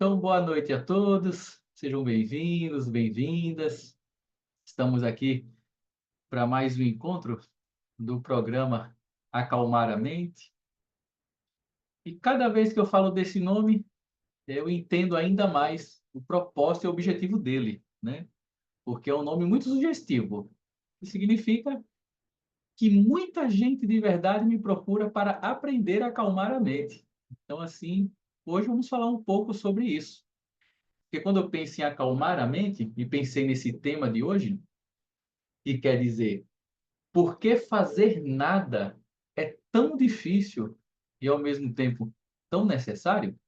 Então, boa noite a todos, sejam bem-vindos, bem-vindas. Estamos aqui para mais um encontro do programa Acalmar a Mente. E cada vez que eu falo desse nome, eu entendo ainda mais o propósito e o objetivo dele, né? Porque é um nome muito sugestivo, que significa que muita gente de verdade me procura para aprender a acalmar a mente. Então, assim, hoje vamos falar um pouco sobre isso. Porque quando eu penso em acalmar a mente, e pensei nesse tema de hoje, que quer dizer, por que fazer nada é tão difícil e, ao mesmo tempo, tão necessário?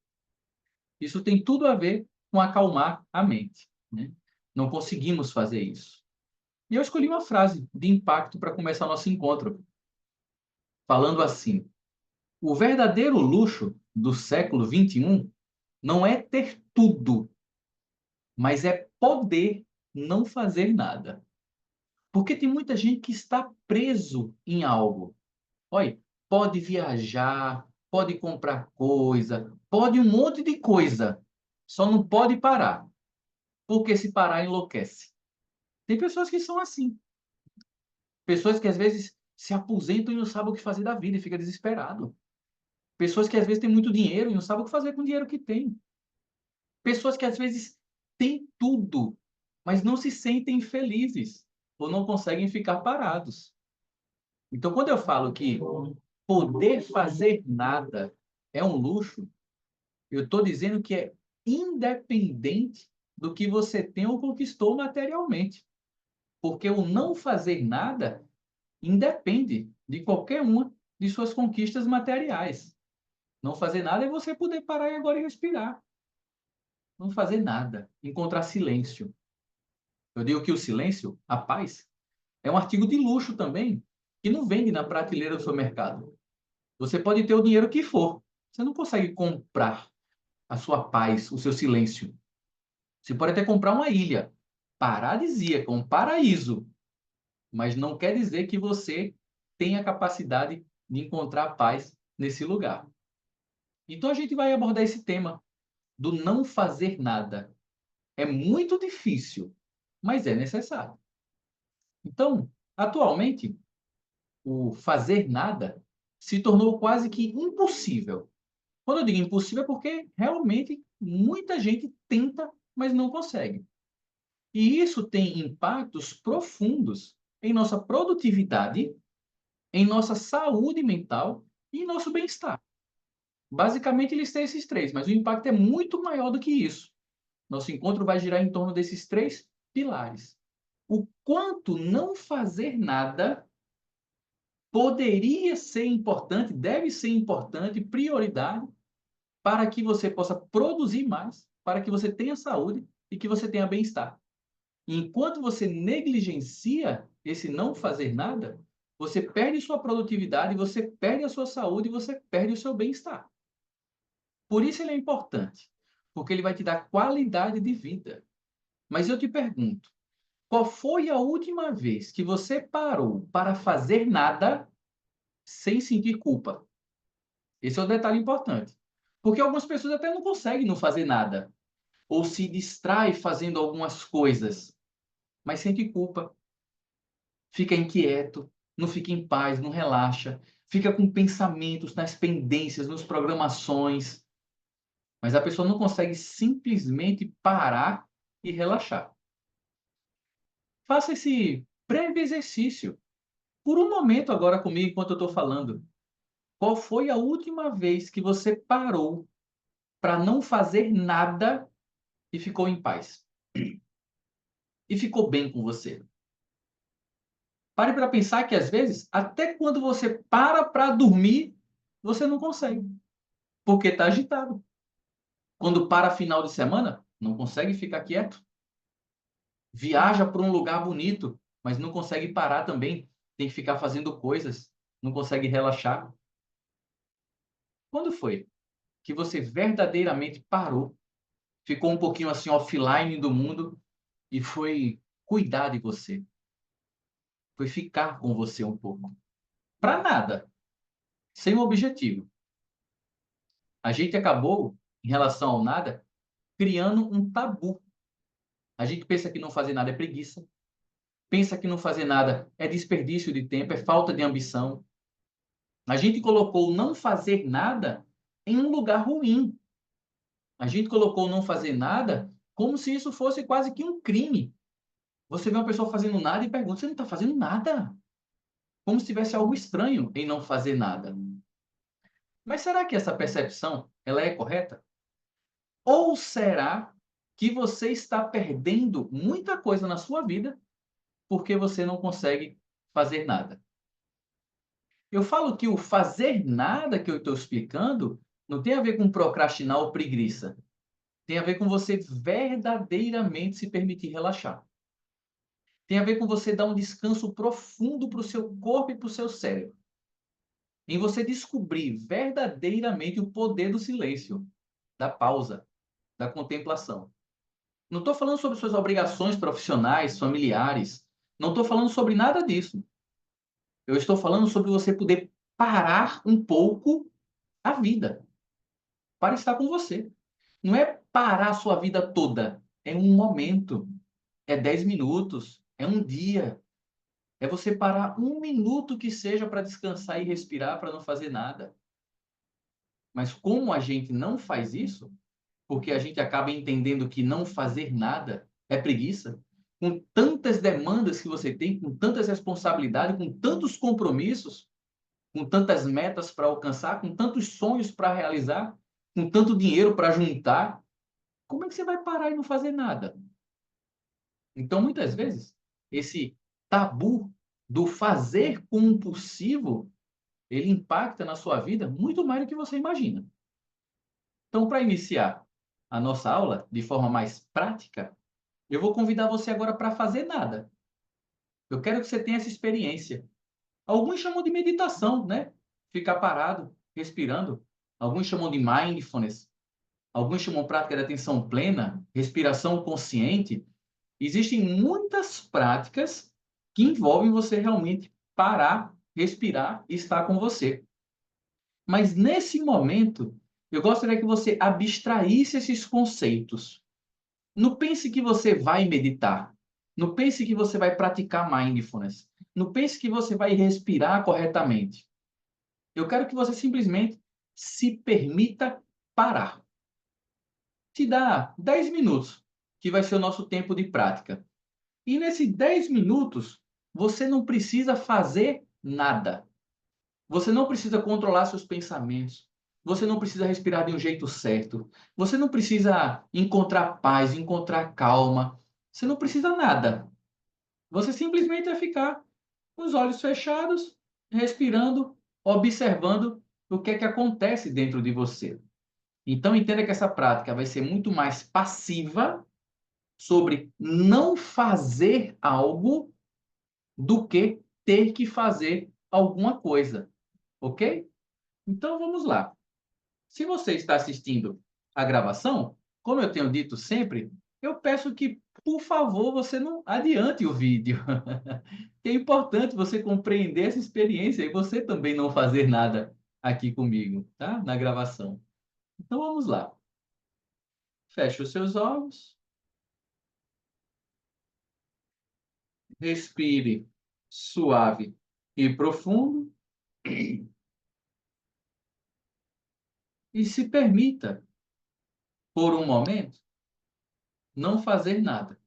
Isso tem tudo a ver com acalmar a mente, né? Não conseguimos fazer isso. E eu escolhi uma frase de impacto para começar nosso encontro, falando assim: o verdadeiro luxo do século XXI não é ter tudo, mas é poder não fazer nada. Porque tem muita gente que está preso em algo. Olha, pode viajar, pode comprar coisa, pode um monte de coisa. Só não pode parar, porque se parar enlouquece. Tem pessoas que são assim. Pessoas que às vezes se aposentam e não sabem o que fazer da vida e fica desesperado. Pessoas que às vezes têm muito dinheiro e não sabem o que fazer com o dinheiro que tem. Pessoas que às vezes têm tudo, mas não se sentem felizes ou não conseguem ficar parados. Então, quando eu falo que poder fazer nada é um luxo, eu estou dizendo que é independente do que você tem ou conquistou materialmente. Porque o não fazer nada independe de qualquer uma de suas conquistas materiais. Não fazer nada é você poder parar agora e respirar. Não fazer nada. Encontrar silêncio. Eu digo que o silêncio, a paz, é um artigo de luxo também, que não vende na prateleira do seu mercado. Você pode ter o dinheiro que for. Você não consegue comprar a sua paz, o seu silêncio. Você pode até comprar uma ilha paradisíaca, um paraíso, mas não quer dizer que você tenha a capacidade de encontrar paz nesse lugar. Então a gente vai abordar esse tema do não fazer nada. É muito difícil, mas é necessário. Então, atualmente, o fazer nada se tornou quase que impossível. Quando eu digo impossível é porque realmente muita gente tenta, mas não consegue. E isso tem impactos profundos em nossa produtividade, em nossa saúde mental e em nosso bem-estar. Basicamente, eles têm esses três, mas o impacto é muito maior do que isso. Nosso encontro vai girar em torno desses três pilares. O quanto não fazer nada poderia ser importante, deve ser importante, prioridade, para que você possa produzir mais, para que você tenha saúde e que você tenha bem-estar. Enquanto você negligencia esse não fazer nada, você perde sua produtividade, você perde a sua saúde e você perde o seu bem-estar. Por isso ele é importante, porque ele vai te dar qualidade de vida. Mas eu te pergunto, qual foi a última vez que você parou para fazer nada sem sentir culpa? Esse é o detalhe importante. Porque algumas pessoas até não conseguem não fazer nada, ou se distrai fazendo algumas coisas, mas sente culpa, fica inquieto, não fica em paz, não relaxa, fica com pensamentos nas pendências, nas programações, mas a pessoa não consegue simplesmente parar e relaxar. Faça esse breve exercício, por um momento agora comigo, enquanto eu estou falando. Qual foi a última vez que você parou para não fazer nada e ficou em paz? E ficou bem com você? Pare para pensar que, às vezes, até quando você para dormir, você não consegue, porque está agitado. Quando para final de semana, não consegue ficar quieto. Viaja para um lugar bonito, mas não consegue parar também. Tem que ficar fazendo coisas, não consegue relaxar. Quando foi que você verdadeiramente parou, ficou um pouquinho assim offline do mundo e foi cuidar de você? Foi ficar com você um pouco. Para nada, sem um objetivo. A gente acabou, em relação ao nada, criando um tabu. A gente pensa que não fazer nada é preguiça, pensa que não fazer nada é desperdício de tempo, é falta de ambição. A gente colocou não fazer nada em um lugar ruim. A gente colocou não fazer nada como se isso fosse quase que um crime. Você vê uma pessoa fazendo nada e pergunta: você não está fazendo nada? Como se tivesse algo estranho em não fazer nada. Mas será que essa percepção ela é correta? Ou será que você está perdendo muita coisa na sua vida porque você não consegue fazer nada? Eu falo que o fazer nada que eu estou explicando não tem a ver com procrastinar ou preguiça. Tem a ver com você verdadeiramente se permitir relaxar. Tem a ver com você dar um descanso profundo para o seu corpo e para o seu cérebro. Em você descobrir verdadeiramente o poder do silêncio, da pausa, da contemplação. Não estou falando sobre suas obrigações profissionais, familiares. Não estou falando sobre nada disso. Eu estou falando sobre você poder parar um pouco a vida para estar com você. Não é parar a sua vida toda. É um momento. É 10 minutos. É um dia. É você parar um minuto que seja para descansar e respirar, para não fazer nada. Mas como a gente não faz isso, porque a gente acaba entendendo que não fazer nada é preguiça, com tantas demandas que você tem, com tantas responsabilidades, com tantos compromissos, com tantas metas para alcançar, com tantos sonhos para realizar, com tanto dinheiro para juntar, como é que você vai parar e não fazer nada? Então, muitas vezes, esse tabu do fazer compulsivo, ele impacta na sua vida muito mais do que você imagina. Então, para iniciar a nossa aula de forma mais prática, eu vou convidar você agora para fazer nada. Eu quero que você tenha essa experiência. Alguns chamam de meditação, né? Ficar parado, respirando. Alguns chamam de mindfulness. Alguns chamam prática de atenção plena, respiração consciente. Existem muitas práticas que envolvem você realmente parar, respirar e estar com você. Mas nesse momento, eu gostaria que você abstraísse esses conceitos. Não pense que você vai meditar. Não pense que você vai praticar mindfulness. Não pense que você vai respirar corretamente. Eu quero que você simplesmente se permita parar. Te dá 10 minutos, que vai ser o nosso tempo de prática. E nesses 10 minutos, você não precisa fazer nada. Você não precisa controlar seus pensamentos. Você não precisa respirar de um jeito certo. Você não precisa encontrar paz, encontrar calma. Você não precisa nada. Você simplesmente vai ficar com os olhos fechados, respirando, observando o que é que acontece dentro de você. Então entenda que essa prática vai ser muito mais passiva sobre não fazer algo do que ter que fazer alguma coisa, ok? Então vamos lá. Se você está assistindo a gravação, como eu tenho dito sempre, eu peço que, por favor, você não adiante o vídeo. É importante você compreender essa experiência e você também não fazer nada aqui comigo, tá? Na gravação. Então vamos lá. Feche os seus olhos, respire suave e profundo e se permita, por um momento, não fazer nada.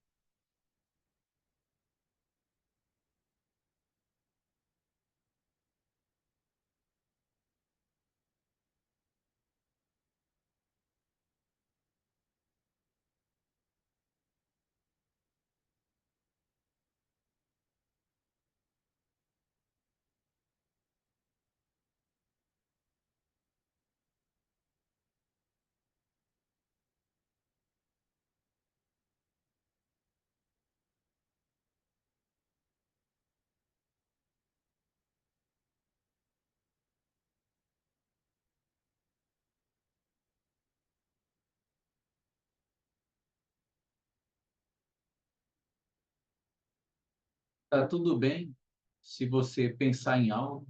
Está tudo bem se você pensar em algo.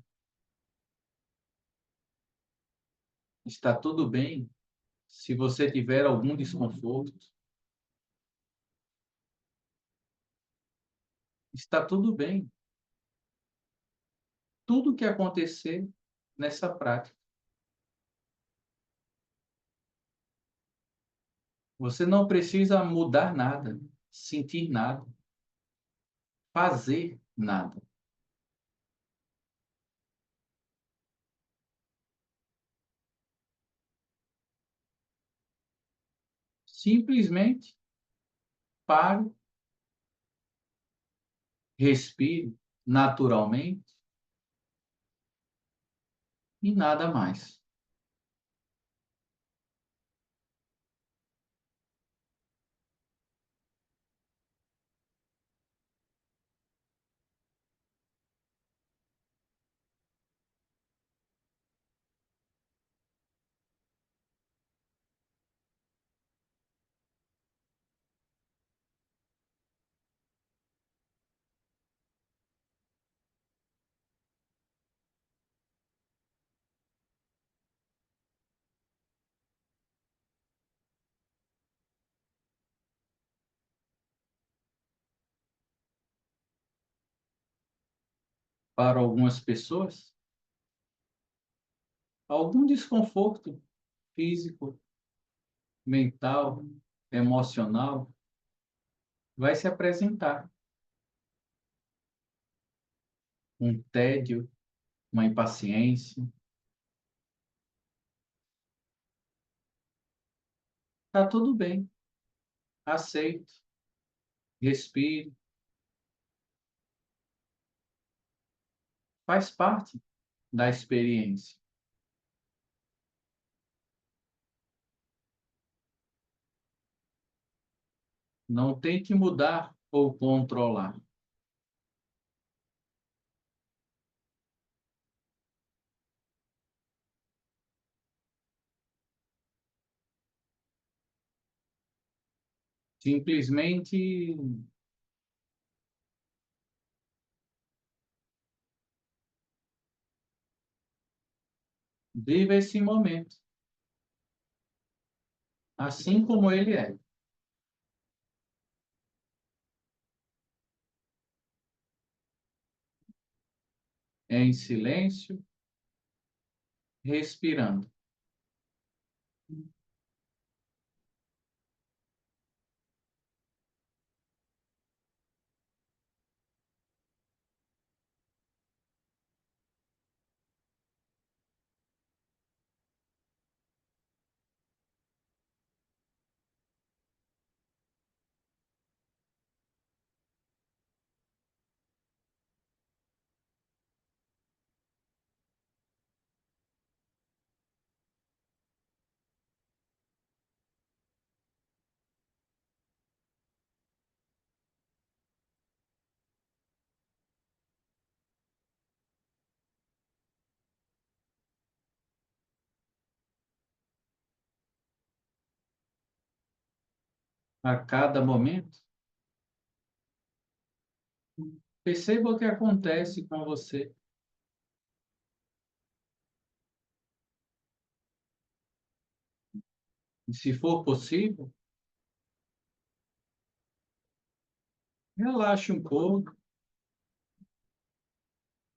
Está tudo bem Se você tiver algum desconforto, está tudo bem. Tudo que acontecer nessa prática. Você não precisa mudar nada, sentir nada, fazer nada. Simplesmente pare, respire naturalmente e nada mais. Para algumas pessoas, algum desconforto físico, mental, emocional vai se apresentar. Um tédio, uma impaciência. Está tudo bem, aceito, respire, faz parte da experiência. Não tente mudar ou controlar. Simplesmente viva esse momento, assim como ele é, em silêncio, respirando. A cada momento, perceba o que acontece com você. E se for possível, relaxe um pouco,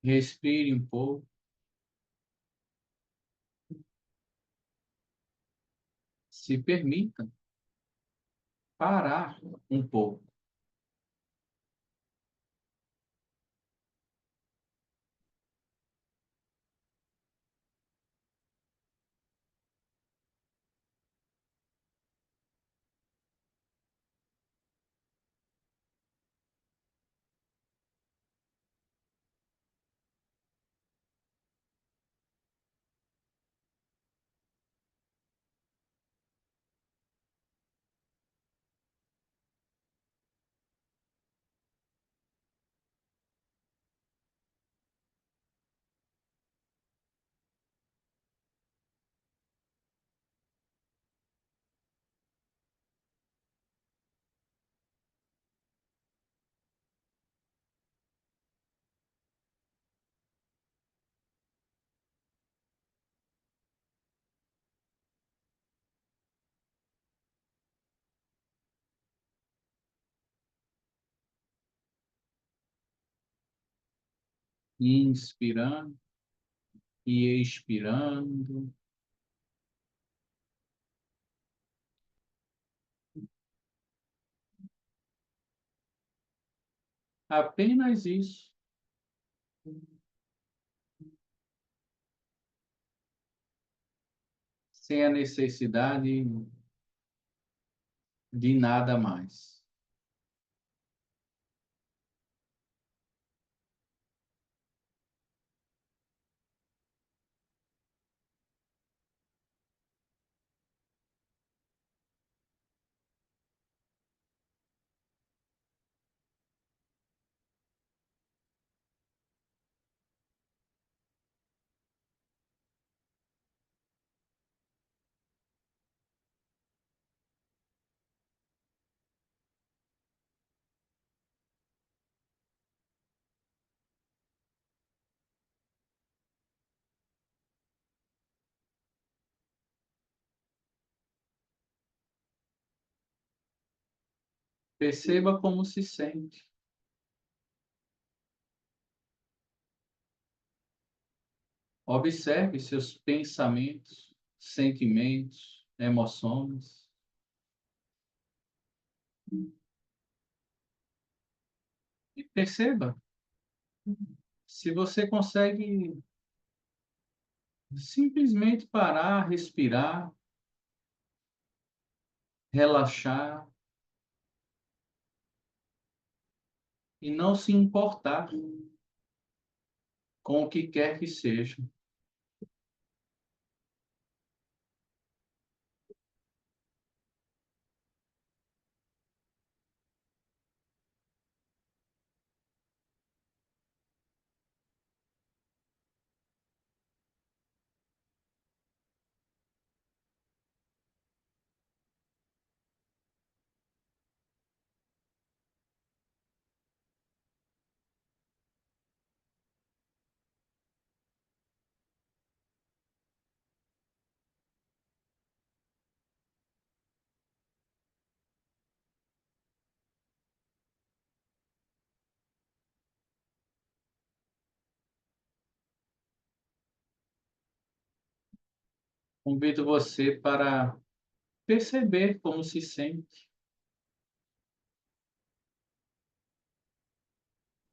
respire um pouco, se permita parar um pouco. inspirando e expirando. Apenas isso. Sem a necessidade de nada mais. Perceba como se sente. Observe seus pensamentos, sentimentos, emoções. E perceba se você consegue simplesmente parar, respirar, relaxar e não se importar com o que quer que seja. Convido você para perceber como se sente,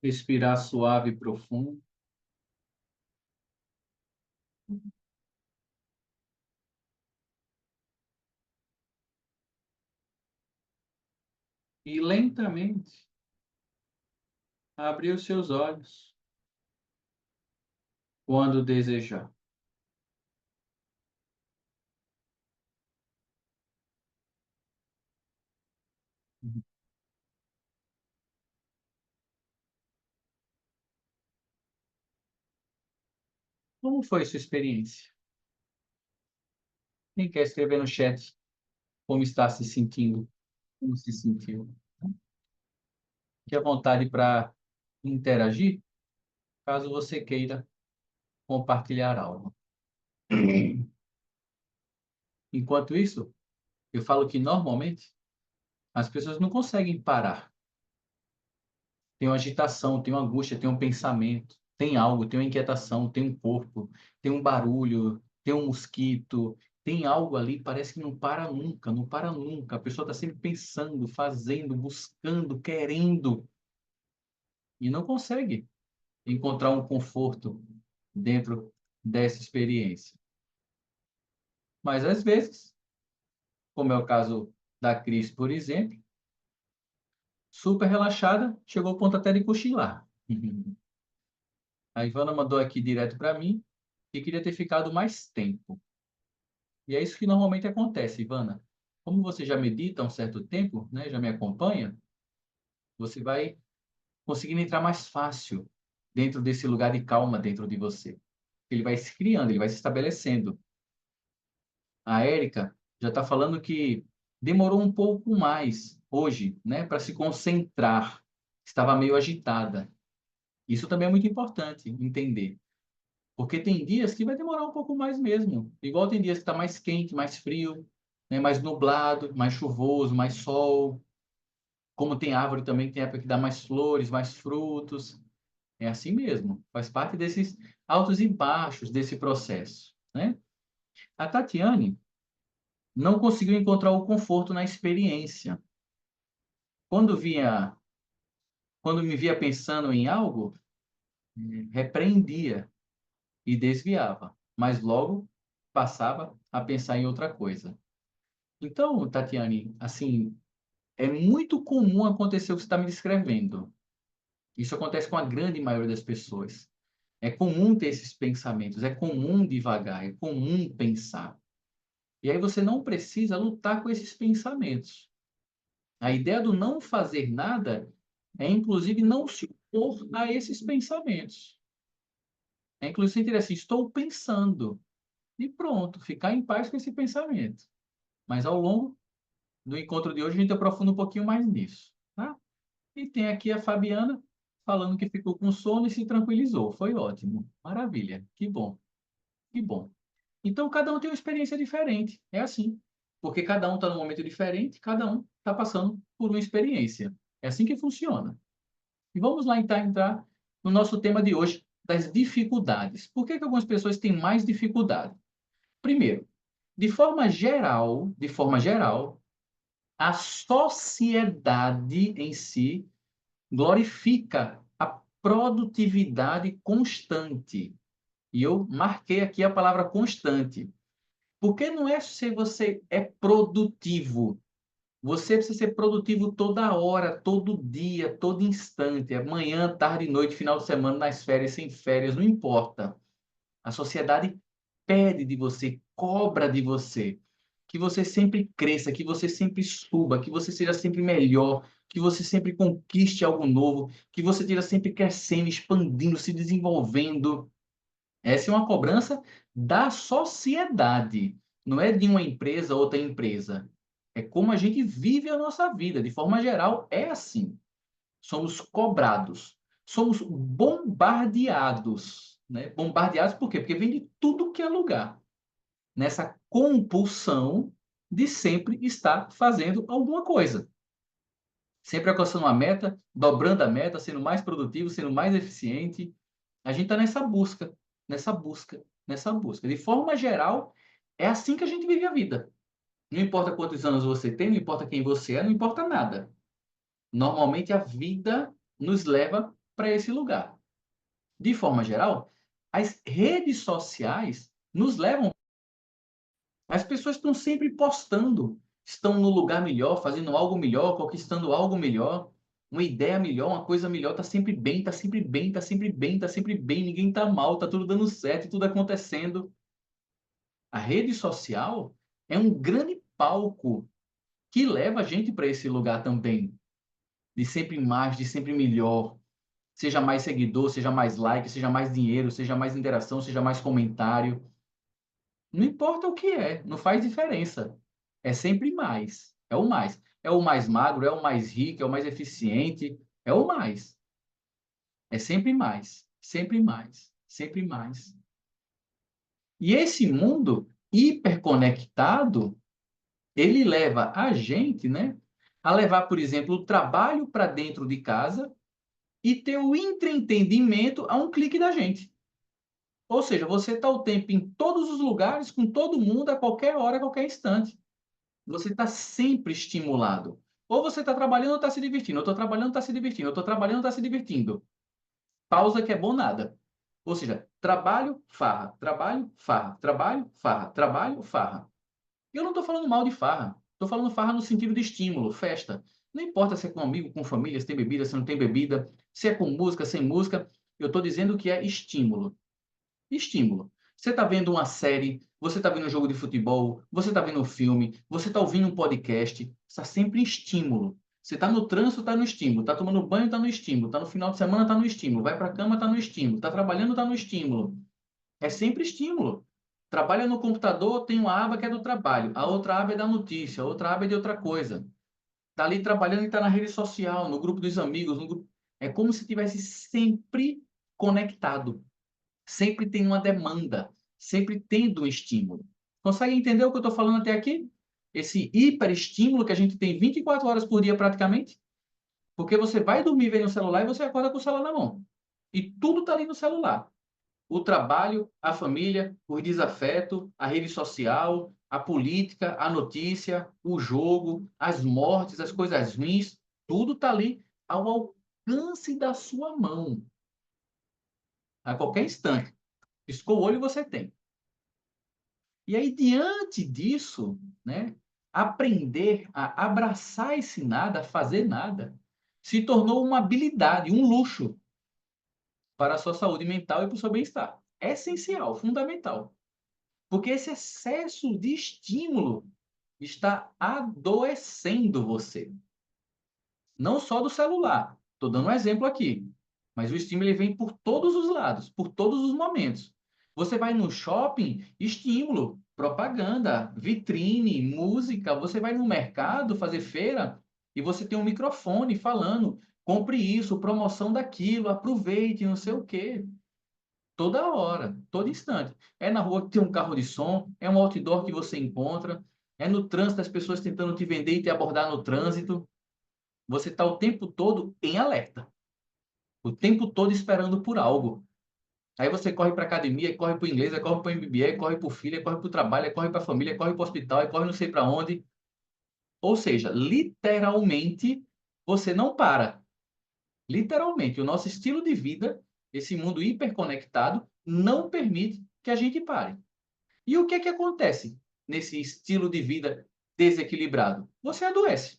respirar suave e profundo e lentamente abrir os seus olhos quando desejar. Como foi sua experiência? Quem quer escrever no chat como está se sentindo? Como se sentiu? Fique à vontade para interagir, caso você queira compartilhar algo. Enquanto isso, eu falo que normalmente as pessoas não conseguem parar. Tem uma agitação, tem uma angústia, tem um pensamento, tem algo, tem uma inquietação, tem um corpo, tem um barulho, tem um mosquito, tem algo ali, parece que não para nunca, não para nunca. A pessoa está sempre pensando, fazendo, buscando, querendo, e não consegue encontrar um conforto dentro dessa experiência. Mas às vezes, como é o caso da Cris, por exemplo, super relaxada, chegou ao ponto até de cochilar. A Ivana mandou aqui direto para mim que queria ter ficado mais tempo. E é isso que normalmente acontece, Ivana. Como você já medita há um certo tempo, né, já me acompanha, você vai conseguindo entrar mais fácil dentro desse lugar de calma dentro de você. Ele vai se criando, ele vai se estabelecendo. A Érica já está falando que demorou um pouco mais hoje, né, para se concentrar. Estava meio agitada. Isso também é muito importante entender. Porque tem dias que vai demorar um pouco mais mesmo. Igual tem dias que está mais quente, mais frio, né? Mais nublado, mais chuvoso, mais sol. Como tem árvore também, tem época que dá mais flores, mais frutos. É assim mesmo. Faz parte desses altos e baixos desse processo, né? A Tatiane não conseguiu encontrar o conforto na experiência. Quando vinha, quando me via pensando em algo, repreendia e desviava, mas logo passava a pensar em outra coisa. Então, Tatiane, assim, é muito comum acontecer o que você está me descrevendo. Isso acontece com a grande maioria das pessoas. É comum ter esses pensamentos, é comum divagar, é comum pensar. E aí você não precisa lutar com esses pensamentos. A ideia do não fazer nada é, inclusive, não se opor a esses pensamentos. É, inclusive, dizer assim, estou pensando. E pronto, ficar em paz com esse pensamento. Mas ao longo do encontro de hoje, a gente aprofunda um pouquinho mais nisso. Tá? E tem aqui a Fabiana falando que ficou com sono e se tranquilizou. Foi ótimo. Maravilha. Que bom. Que bom. Então, cada um tem uma experiência diferente. É assim. Porque cada um está num momento diferente, cada um está passando por uma experiência. É assim que funciona. E vamos lá, então, entrar no nosso tema de hoje, das dificuldades. Por que algumas pessoas têm mais dificuldade? Primeiro, de forma geral, a sociedade em si glorifica a produtividade constante. E eu marquei aqui a palavra constante. Porque não é se você é produtivo. Você precisa ser produtivo toda hora, todo dia, todo instante. É manhã, tarde, noite, final de semana, nas férias, sem férias, não importa. A sociedade pede de você, cobra de você, que você sempre cresça, que você sempre suba, que você seja sempre melhor, que você sempre conquiste algo novo, que você esteja sempre crescendo, expandindo, se desenvolvendo. Essa é uma cobrança da sociedade, não é de uma empresa ou outra empresa. É como a gente vive a nossa vida, de forma geral, é assim. Somos cobrados, somos bombardeados, né? Bombardeados por quê? Porque vem de tudo que é lugar. Nessa compulsão de sempre estar fazendo alguma coisa. Sempre alcançando uma meta, dobrando a meta, sendo mais produtivo, sendo mais eficiente. A gente está nessa busca, nessa busca, nessa busca. De forma geral, é assim que a gente vive a vida. Não importa quantos anos você tem, não importa quem você é, não importa nada. Normalmente a vida nos leva para esse lugar. De forma geral, as redes sociais nos levam. As pessoas estão sempre postando, estão no lugar melhor, fazendo algo melhor, conquistando algo melhor, uma ideia melhor, uma coisa melhor, tá sempre bem, tá sempre bem, tá sempre bem, tá sempre bem, ninguém tá mal, tá tudo dando certo, tudo acontecendo. A rede social é um grande palco que leva a gente para esse lugar também, de sempre mais, de sempre melhor. Seja mais seguidor, seja mais like, seja mais dinheiro, seja mais interação, seja mais comentário. Não importa o que é, não faz diferença. É sempre mais. É o mais. É o mais magro, é o mais rico, é o mais eficiente, é o mais. É sempre mais, sempre mais, sempre mais. E esse mundo hiperconectado, ele leva a gente, né, a levar, por exemplo, o trabalho para dentro de casa e ter o entretenimento a um clique da gente. Ou seja, você está o tempo em todos os lugares, com todo mundo, a qualquer hora, a qualquer instante. Você está sempre estimulado. Ou você está trabalhando ou está se divertindo. Eu estou trabalhando, está se divertindo. Eu estou trabalhando, está se divertindo. Pausa que é bom nada. Ou seja, trabalho, farra, trabalho, farra, trabalho, farra, trabalho, farra. E eu não estou falando mal de farra. Estou falando farra no sentido de estímulo, festa. Não importa se é com amigo, com família, se tem bebida, se não tem bebida, se é com música, sem música. Eu estou dizendo que é estímulo. Estímulo. Você está vendo uma série, você está vendo um jogo de futebol, você está vendo um filme, você está ouvindo um podcast, está sempre em estímulo. Você está no trânsito, está no estímulo. Está tomando banho, está no estímulo. Está no final de semana, está no estímulo. Vai para a cama, está no estímulo. Está trabalhando, está no estímulo. É sempre estímulo. Trabalha no computador, tem uma aba que é do trabalho, a outra aba é da notícia, a outra aba é de outra coisa. Está ali trabalhando e está na rede social, no grupo dos amigos. No grupo... É como se estivesse sempre conectado. Sempre tem uma demanda, sempre tendo um estímulo. Consegue entender o que eu estou falando até aqui? Esse hiperestímulo que a gente tem 24 horas por dia praticamente? Porque você vai dormir vendo o celular e você acorda com o celular na mão. E tudo está ali no celular. O trabalho, a família, o desafeto, a rede social, a política, a notícia, o jogo, as mortes, as coisas ruins, tudo está ali ao alcance da sua mão. A qualquer instante. Piscou o olho e você tem. E aí, diante disso, né, aprender a abraçar esse nada, a fazer nada, se tornou uma habilidade, um luxo para a sua saúde mental e para o seu bem-estar. É essencial, fundamental. Porque esse excesso de estímulo está adoecendo você. Não só do celular. Estou dando um exemplo aqui. Mas o estímulo ele vem por todos os lados, por todos os momentos. Você vai no shopping, estímulo, propaganda, vitrine, música. Você vai no mercado fazer feira e você tem um microfone falando: compre isso, promoção daquilo, aproveite, não sei o quê. Toda hora, todo instante. É na rua que tem um carro de som, é um outdoor que você encontra, é no trânsito as pessoas tentando te vender e te abordar no trânsito. Você está o tempo todo em alerta, o tempo todo esperando por algo. Aí você corre para a academia, corre para o inglês, corre para o MBA, corre para o filho, corre para o trabalho, corre para a família, corre para o hospital, corre não sei para onde. Ou seja, literalmente, você não para. Literalmente, o nosso estilo de vida, esse mundo hiperconectado, não permite que a gente pare. E o que é que acontece nesse estilo de vida desequilibrado? Você adoece.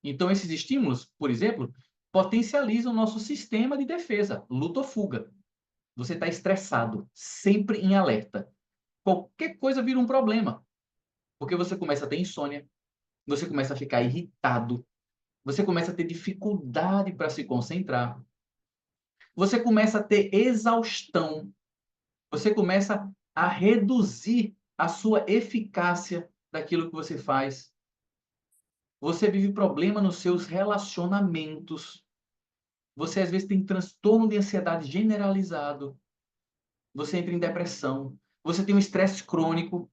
Então, esses estímulos, por exemplo, potencializam o nosso sistema de defesa, luta ou fuga. Você está estressado, sempre em alerta. Qualquer coisa vira um problema, porque você começa a ter insônia, você começa a ficar irritado, você começa a ter dificuldade para se concentrar, você começa a ter exaustão, você começa a reduzir a sua eficácia daquilo que você faz. Você vive problema nos seus relacionamentos. Você às vezes tem transtorno de ansiedade generalizado. Você entra em depressão. Você tem um estresse crônico.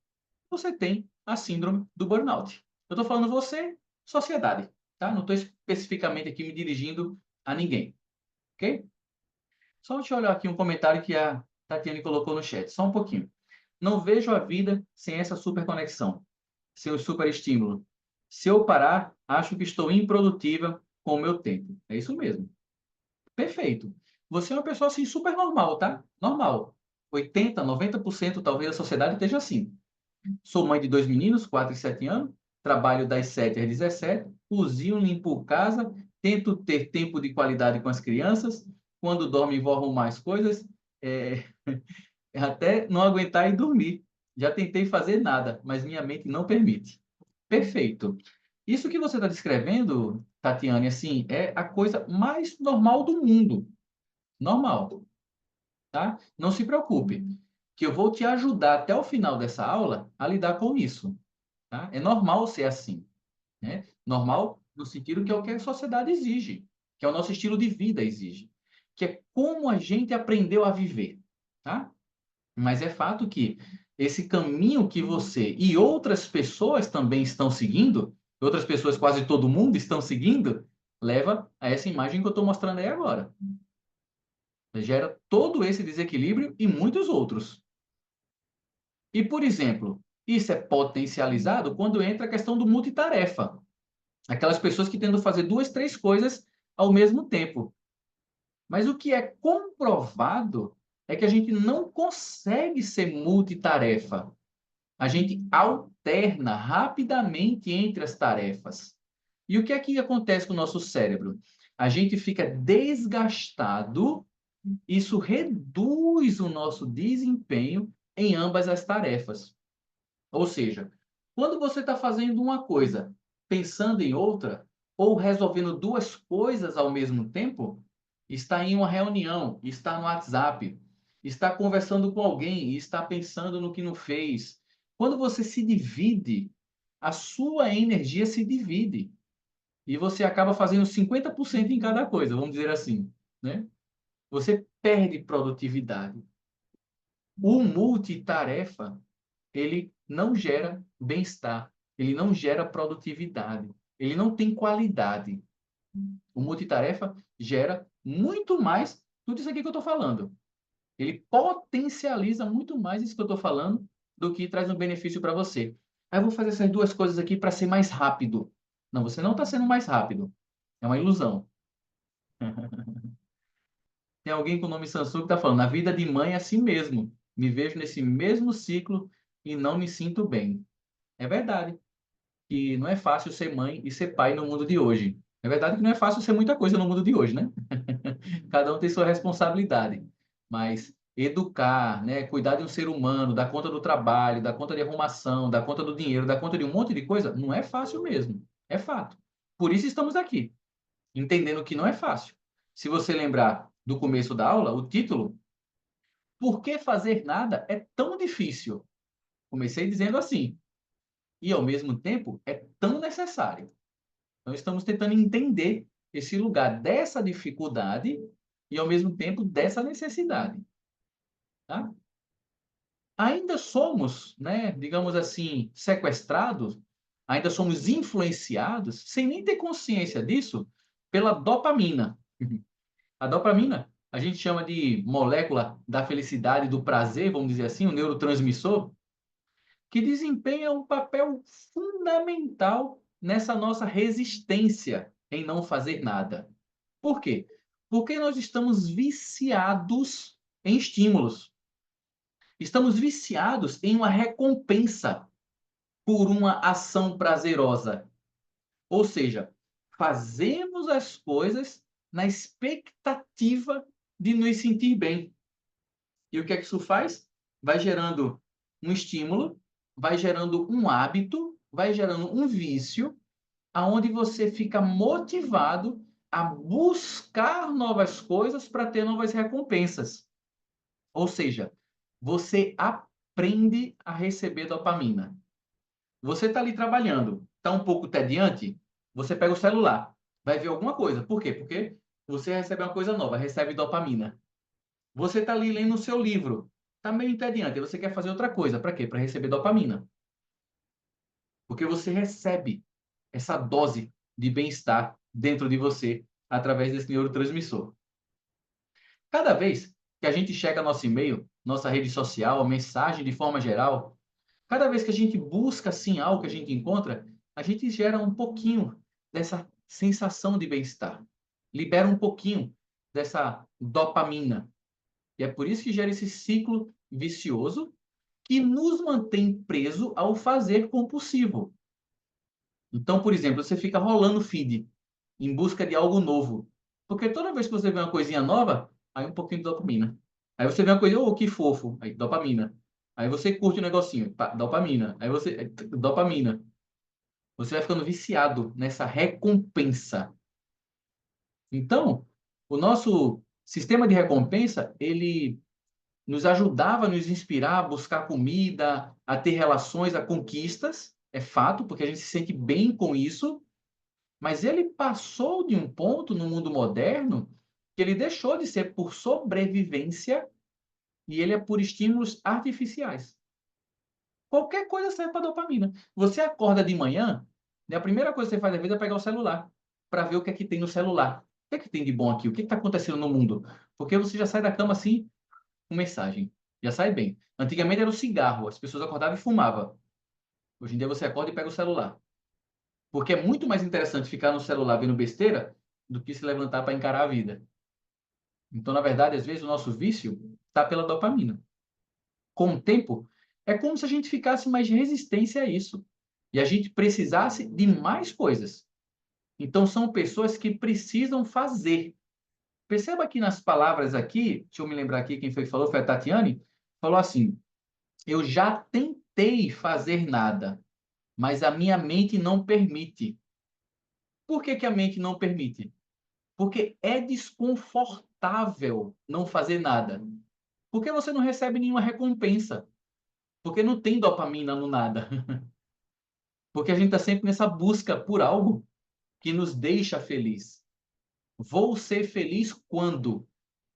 Você tem a síndrome do burnout. Eu estou falando você, sociedade, tá? Não estou especificamente aqui me dirigindo a ninguém, ok? Só deixa eu olhar aqui um comentário que a Tatiane colocou no chat. Só um pouquinho. Não vejo a vida sem essa super conexão, sem o super estímulo. Se eu parar, acho que estou improdutiva com o meu tempo. É isso mesmo. Perfeito. Você é uma pessoa assim super normal, tá? Normal. 80, 90% talvez da sociedade esteja assim. Sou mãe de 2 meninos, 4 e 7 anos, trabalho das 7 às 17, cozinho, limpo casa, tento ter tempo de qualidade com as crianças, quando dorme vou arrumar as coisas, é, até não aguentar e dormir. Já tentei fazer nada, mas minha mente não permite. Perfeito. Isso que você está descrevendo, Tatiane, assim, é a coisa mais normal do mundo. Normal, tá? Não se preocupe, que eu vou te ajudar até o final dessa aula a lidar com isso, tá? É normal ser assim, né? Normal no sentido que é o que a sociedade exige, que é o nosso estilo de vida exige, que é como a gente aprendeu a viver, tá? Mas é fato que esse caminho que você e outras pessoas também estão seguindo, outras pessoas, quase todo mundo estão seguindo, leva a essa imagem que eu estou mostrando aí agora. Gera todo esse desequilíbrio e muitos outros. E, por exemplo, isso é potencializado quando entra a questão do multitarefa. Aquelas pessoas que tentam fazer 2, 3 coisas ao mesmo tempo. Mas o que é comprovado é que a gente não consegue ser multitarefa. A gente alterna rapidamente entre as tarefas. E o que é que acontece com o nosso cérebro? A gente fica desgastado, isso reduz o nosso desempenho em ambas as tarefas. Ou seja, quando você está fazendo uma coisa pensando em outra, ou resolvendo duas coisas ao mesmo tempo, está em uma reunião, está no WhatsApp, está conversando com alguém e está pensando no que não fez. Quando você se divide, a sua energia se divide. E você acaba fazendo 50% em cada coisa, vamos dizer assim, né? Você perde produtividade. O multitarefa ele não gera bem-estar, ele não gera produtividade, ele não tem qualidade. O multitarefa gera muito mais Tudo isso aqui que eu estou falando. Ele potencializa muito mais isso que eu estou falando do que traz um benefício para você. Aí eu vou fazer essas duas coisas aqui para ser mais rápido. Não, você não está sendo mais rápido. É uma ilusão. Tem alguém com o nome Samsung que está falando, na vida de mãe é assim mesmo. Me vejo nesse mesmo ciclo e não me sinto bem. É verdade que não é fácil ser mãe e ser pai no mundo de hoje. É verdade que não é fácil ser muita coisa no mundo de hoje, né? Cada um tem sua responsabilidade. Mas educar, né, cuidar de um ser humano, dar conta do trabalho, dar conta de arrumação, dar conta do dinheiro, dar conta de um monte de coisa, não é fácil mesmo. É fato. Por isso estamos aqui, entendendo que não é fácil. Se você lembrar do começo da aula, o título, Por que fazer nada é tão difícil? Comecei dizendo assim, e ao mesmo tempo é tão necessário. Então estamos tentando entender esse lugar dessa dificuldade e ao mesmo tempo dessa necessidade, tá? Ainda somos, né, digamos assim, sequestrados, ainda somos influenciados, sem nem ter consciência disso, pela dopamina. A dopamina, a gente chama de molécula da felicidade, do prazer, vamos dizer assim, o neurotransmissor, que desempenha um papel fundamental nessa nossa resistência em não fazer nada. Por quê? Porque nós estamos viciados em estímulos. Estamos viciados em uma recompensa por uma ação prazerosa. Ou seja, fazemos as coisas na expectativa de nos sentir bem. E o que é que isso faz? Vai gerando um estímulo, vai gerando um hábito, vai gerando um vício, aonde você fica motivado a buscar novas coisas para ter novas recompensas. Ou seja, você aprende a receber dopamina. Você está ali trabalhando, está um pouco tediante, você pega o celular, vai ver alguma coisa. Por quê? Porque você recebe uma coisa nova, recebe dopamina. Você está ali lendo o seu livro, está meio entediante, você quer fazer outra coisa. Para quê? Para receber dopamina. Porque você recebe essa dose de bem-estar dentro de você através desse neurotransmissor. Cada vez que a gente chega nosso e-mail, nossa rede social, mensagem de forma geral, cada vez que a gente busca assim algo que a gente encontra, a gente gera um pouquinho dessa sensação de bem-estar. Libera um pouquinho dessa dopamina. E é por isso que gera esse ciclo vicioso que nos mantém preso ao fazer compulsivo. Então, por exemplo, você fica rolando o feed em busca de algo novo. Porque toda vez que você vê uma coisinha nova, aí um pouquinho de dopamina. Aí você vê uma coisa, oh, que fofo, aí dopamina. Aí você curte um negocinho, pá, dopamina. Aí você, dopamina. Você vai ficando viciado nessa recompensa. Então, o nosso sistema de recompensa, ele nos ajudava, nos inspirar a buscar comida, a ter relações, a conquistas, é fato, porque a gente se sente bem com isso, mas ele passou de um ponto no mundo moderno que ele deixou de ser por sobrevivência e ele é por estímulos artificiais. Qualquer coisa serve para dopamina. Você acorda de manhã, né, a primeira coisa que você faz na vida é pegar o celular para ver o que é que tem no celular. O que é que tem de bom aqui? O que está acontecendo no mundo? Porque você já sai da cama assim, com mensagem. Já sai bem. Antigamente era o cigarro, as pessoas acordavam e fumavam. Hoje em dia você acorda e pega o celular. Porque é muito mais interessante ficar no celular vendo besteira do que se levantar para encarar a vida. Então, na verdade, às vezes o nosso vício está pela dopamina. Com o tempo, é como se a gente ficasse mais resistência a isso. E a gente precisasse de mais coisas. Então, são pessoas que precisam fazer. Perceba que nas palavras aqui, deixa eu me lembrar aqui quem foi que falou, foi a Tatiane, falou assim: eu já tentei fazer nada, mas a minha mente não permite. Por que que a mente não permite? Porque é desconfortável não fazer nada. Porque você não recebe nenhuma recompensa. Porque não tem dopamina no nada. Porque a gente está sempre nessa busca por algo que nos deixa feliz. Vou ser feliz quando?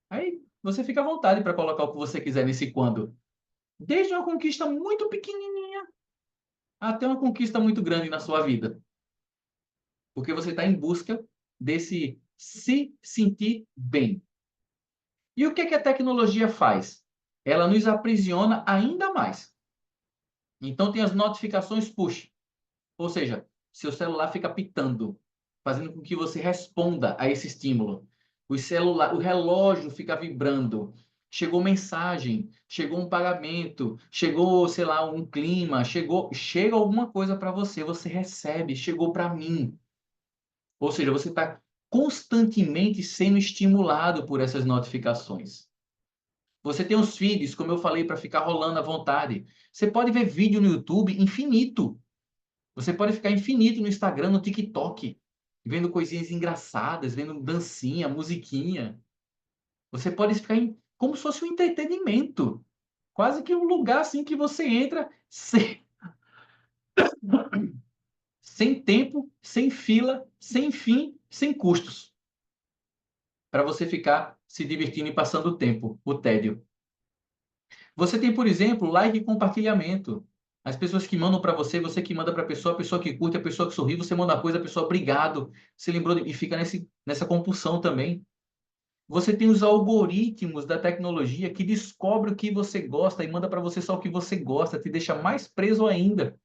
Aí você fica à vontade para colocar o que você quiser nesse quando. Desde uma conquista muito pequenininha até uma conquista muito grande na sua vida. Porque você está em busca desse se sentir bem. E o que que a tecnologia faz? Ela nos aprisiona ainda mais. Então, tem as notificações push, ou seja, seu celular fica pitando, fazendo com que você responda a esse estímulo. O relógio fica vibrando. Chegou mensagem, chegou um pagamento, chegou, sei lá, um clima, chega alguma coisa para você, você recebe, chegou para mim. Ou seja, você está constantemente sendo estimulado por essas notificações. Você tem os feeds, como eu falei, para ficar rolando à vontade. Você pode ver vídeo no YouTube infinito. Você pode ficar infinito no Instagram, no TikTok, vendo coisinhas engraçadas, vendo dancinha, musiquinha. Você pode ficar como se fosse um entretenimento. Quase que um lugar assim que você entra sem tempo, sem fila, sem fim, sem custos. Para você ficar se divertindo e passando o tempo, o tédio. Você tem, por exemplo, like e compartilhamento. As pessoas que mandam para você, você que manda para a pessoa que curte, a pessoa que sorri, você manda uma coisa, a pessoa, obrigado. Você lembrou e fica nessa compulsão também. Você tem os algoritmos da tecnologia que descobre o que você gosta e manda para você só o que você gosta, te deixa mais preso ainda.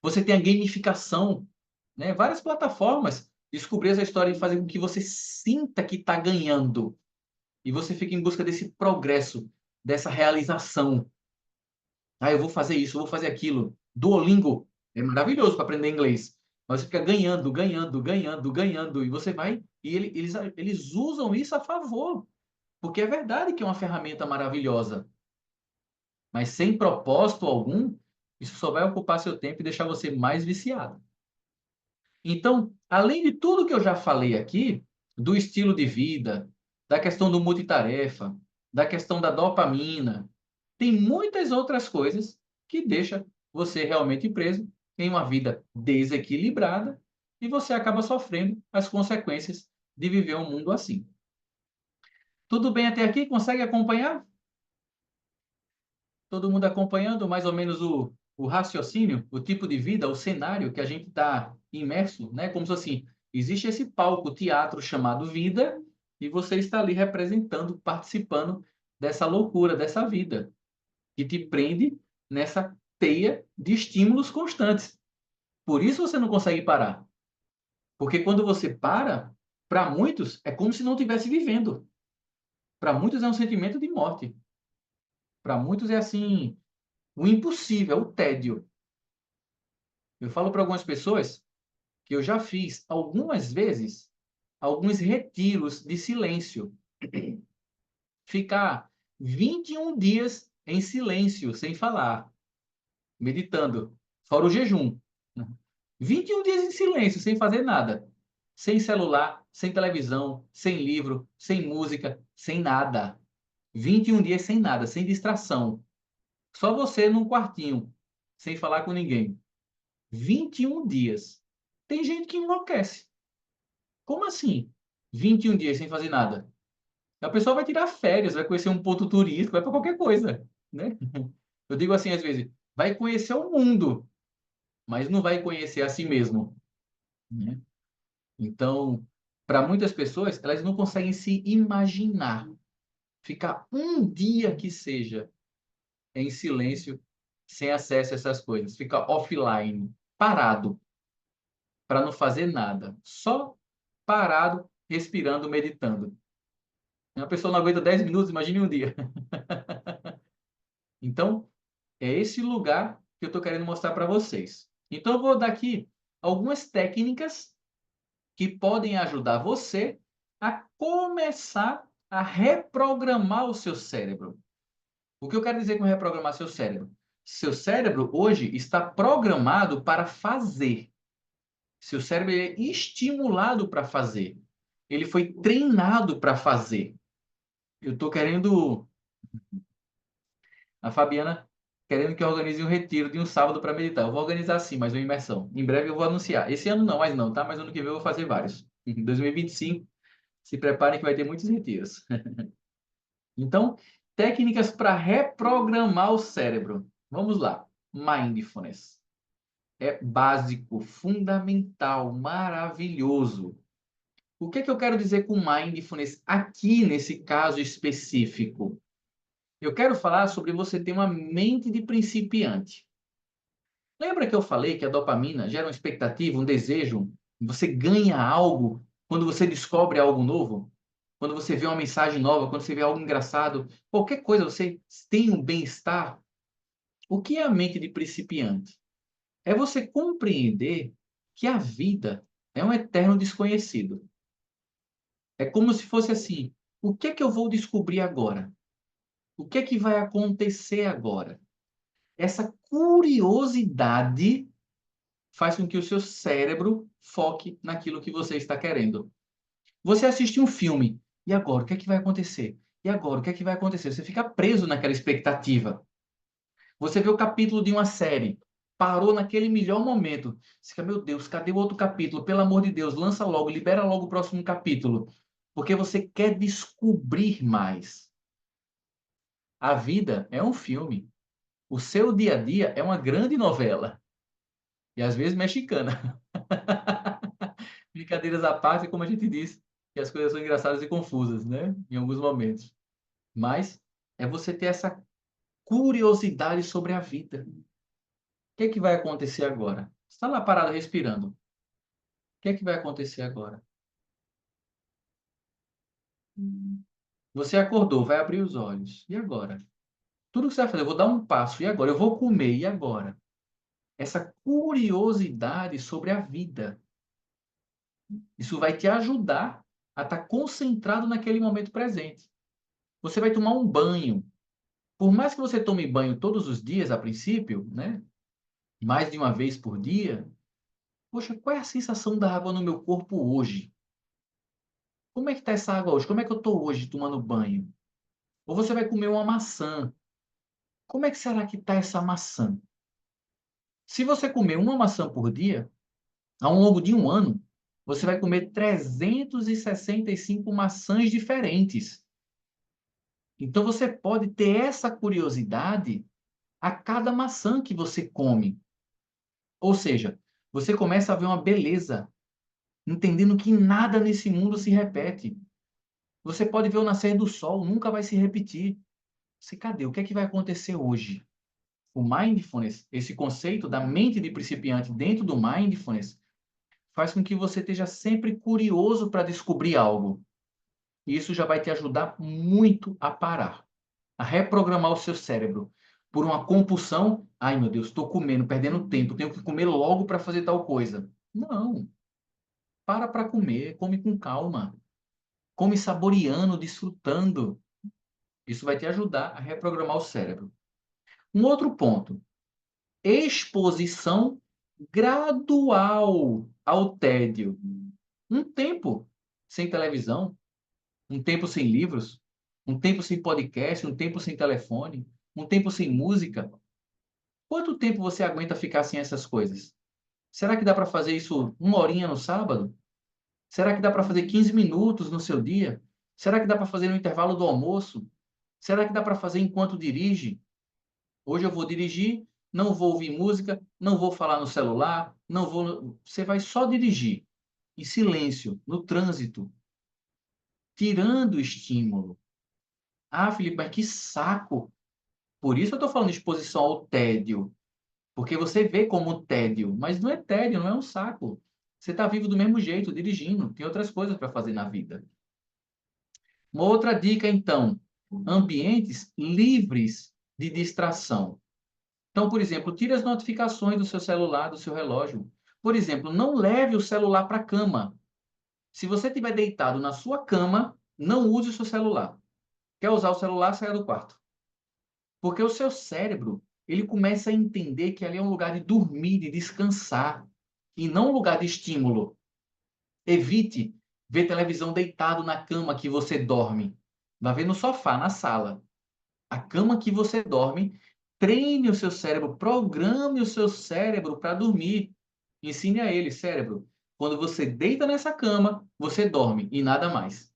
Você tem a gamificação, né? Várias plataformas descobrir essa história e fazer com que você sinta que está ganhando. E você fica em busca desse progresso, dessa realização. Ah, eu vou fazer isso, eu vou fazer aquilo. Duolingo é maravilhoso para aprender inglês. Mas você fica ganhando, ganhando, ganhando, ganhando. E você vai. E eles usam isso a favor. Porque é verdade que é uma ferramenta maravilhosa. Mas sem propósito algum, isso só vai ocupar seu tempo e deixar você mais viciado. Então, além de tudo que eu já falei aqui, do estilo de vida, da questão do multitarefa, da questão da dopamina, tem muitas outras coisas que deixam você realmente preso em uma vida desequilibrada e você acaba sofrendo as consequências de viver um mundo assim. Tudo bem até aqui? Consegue acompanhar? Todo mundo acompanhando mais ou menos o raciocínio, o tipo de vida, o cenário que a gente está imerso, né? Como se assim, existe esse palco teatro chamado vida e você está ali representando, participando dessa loucura, dessa vida, que te prende nessa teia de estímulos constantes. Por isso você não consegue parar. Porque quando você para muitos é como se não estivesse vivendo. Para muitos é um sentimento de morte. Para muitos é assim, o impossível, o tédio. Eu falo para algumas pessoas que eu já fiz algumas vezes alguns retiros de silêncio. Ficar 21 dias em silêncio, sem falar, meditando, fora o jejum. 21 dias em silêncio, sem fazer nada. Sem celular, sem televisão, sem livro, sem música, sem nada. 21 dias sem nada, sem distração. Só você num quartinho, sem falar com ninguém. 21 dias. Tem gente que enlouquece. Como assim? 21 dias sem fazer nada. A pessoa vai tirar férias, vai conhecer um ponto turístico, vai para qualquer coisa, né? Eu digo assim às vezes, vai conhecer o mundo, mas não vai conhecer a si mesmo, né? Então, para muitas pessoas, elas não conseguem se imaginar ficar um dia que seja em silêncio, sem acesso a essas coisas, ficar offline, parado, para não fazer nada, só parado, respirando, meditando. Uma pessoa não aguenta 10 minutos, imagine um dia. Então, é esse lugar que eu estou querendo mostrar para vocês. Então, eu vou dar aqui algumas técnicas que podem ajudar você a começar a reprogramar o seu cérebro. O que eu quero dizer com reprogramar seu cérebro? Seu cérebro hoje está programado para fazer. Seu cérebro é estimulado para fazer. Ele foi treinado para fazer. Eu estou querendo. A Fabiana querendo que eu organize um retiro de um sábado para meditar. Eu vou organizar sim, mas uma imersão. Em breve eu vou anunciar. Esse ano não, mais não, tá? Mas ano que vem eu vou fazer vários. Em 2025, se preparem que vai ter muitos retiros. Então, técnicas para reprogramar o cérebro. Vamos lá. Mindfulness. É básico, fundamental, maravilhoso. O que é que eu quero dizer com mindfulness aqui nesse caso específico? Eu quero falar sobre você ter uma mente de principiante. Lembra que eu falei que a dopamina gera uma expectativa, um desejo? Você ganha algo quando você descobre algo novo? Quando você vê uma mensagem nova, quando você vê algo engraçado, qualquer coisa, você tem um bem-estar. O que é a mente de principiante? É você compreender que a vida é um eterno desconhecido. É como se fosse assim: o que é que eu vou descobrir agora? O que é que vai acontecer agora? Essa curiosidade faz com que o seu cérebro foque naquilo que você está querendo. Você assiste um filme, e agora? O que é que vai acontecer? E agora? O que é que vai acontecer? Você fica preso naquela expectativa. Você vê o capítulo de uma série, parou naquele melhor momento. Você fica, meu Deus, cadê o outro capítulo? Pelo amor de Deus, lança logo, libera logo o próximo capítulo. Porque você quer descobrir mais. A vida é um filme. O seu dia a dia é uma grande novela. E às vezes mexicana. Brincadeiras à parte, como a gente disse, que as coisas são engraçadas e confusas, né? Em alguns momentos. Mas é você ter essa curiosidade sobre a vida. O que é que vai acontecer agora? Você está lá parado respirando. O que é que vai acontecer agora? Você acordou, vai abrir os olhos. E agora? Tudo que você vai fazer, eu vou dar um passo. E agora? Eu vou comer. E agora? Essa curiosidade sobre a vida. Isso vai te ajudar a estar concentrado naquele momento presente. Você vai tomar um banho. Por mais que você tome banho todos os dias, a princípio, né? Mais de uma vez por dia, poxa, qual é a sensação da água no meu corpo hoje? Como é que está essa água hoje? Como é que eu estou hoje tomando banho? Ou você vai comer uma maçã. Como é que será que está essa maçã? Se você comer uma maçã por dia, ao longo de um ano, você vai comer 365 maçãs diferentes. Então você pode ter essa curiosidade a cada maçã que você come. Ou seja, você começa a ver uma beleza, entendendo que nada nesse mundo se repete. Você pode ver o nascer do sol, nunca vai se repetir. Você, cadê? O que é que vai acontecer hoje? O mindfulness, esse conceito da mente de principiante dentro do mindfulness, faz com que você esteja sempre curioso para descobrir algo. E isso já vai te ajudar muito a parar, a reprogramar o seu cérebro por uma compulsão. Ai, meu Deus, estou comendo, perdendo tempo, tenho que comer logo para fazer tal coisa. Não, para comer, come com calma, come saboreando, desfrutando. Isso vai te ajudar a reprogramar o cérebro. Um outro ponto, exposição gradual ao tédio. Um tempo sem televisão, um tempo sem livros, um tempo sem podcast, um tempo sem telefone, um tempo sem música. Quanto tempo você aguenta ficar sem essas coisas? Será que dá para fazer isso uma horinha no sábado? Será que dá para fazer 15 minutos no seu dia? Será que dá para fazer no intervalo do almoço? Será que dá para fazer enquanto dirige? Hoje eu vou dirigir, não vou ouvir música, não vou falar no celular, não vou. Você vai só dirigir, em silêncio, no trânsito, tirando o estímulo. Ah, Felipe, mas que saco! Por isso eu estou falando de exposição ao tédio. Porque você vê como tédio, mas não é tédio, não é um saco. Você está vivo do mesmo jeito, dirigindo. Tem outras coisas para fazer na vida. Uma outra dica, então, ambientes livres de distração. Então, por exemplo, tire as notificações do seu celular, do seu relógio. Por exemplo, não leve o celular para a cama. Se você estiver deitado na sua cama, não use o seu celular. Quer usar o celular, saia do quarto. Porque o seu cérebro, ele começa a entender que ali é um lugar de dormir, de descansar, e não um lugar de estímulo. Evite ver televisão deitado na cama que você dorme. Vá ver no sofá, na sala. A cama que você dorme, treine o seu cérebro, programe o seu cérebro para dormir. Ensine a ele, cérebro, quando você deita nessa cama, você dorme e nada mais.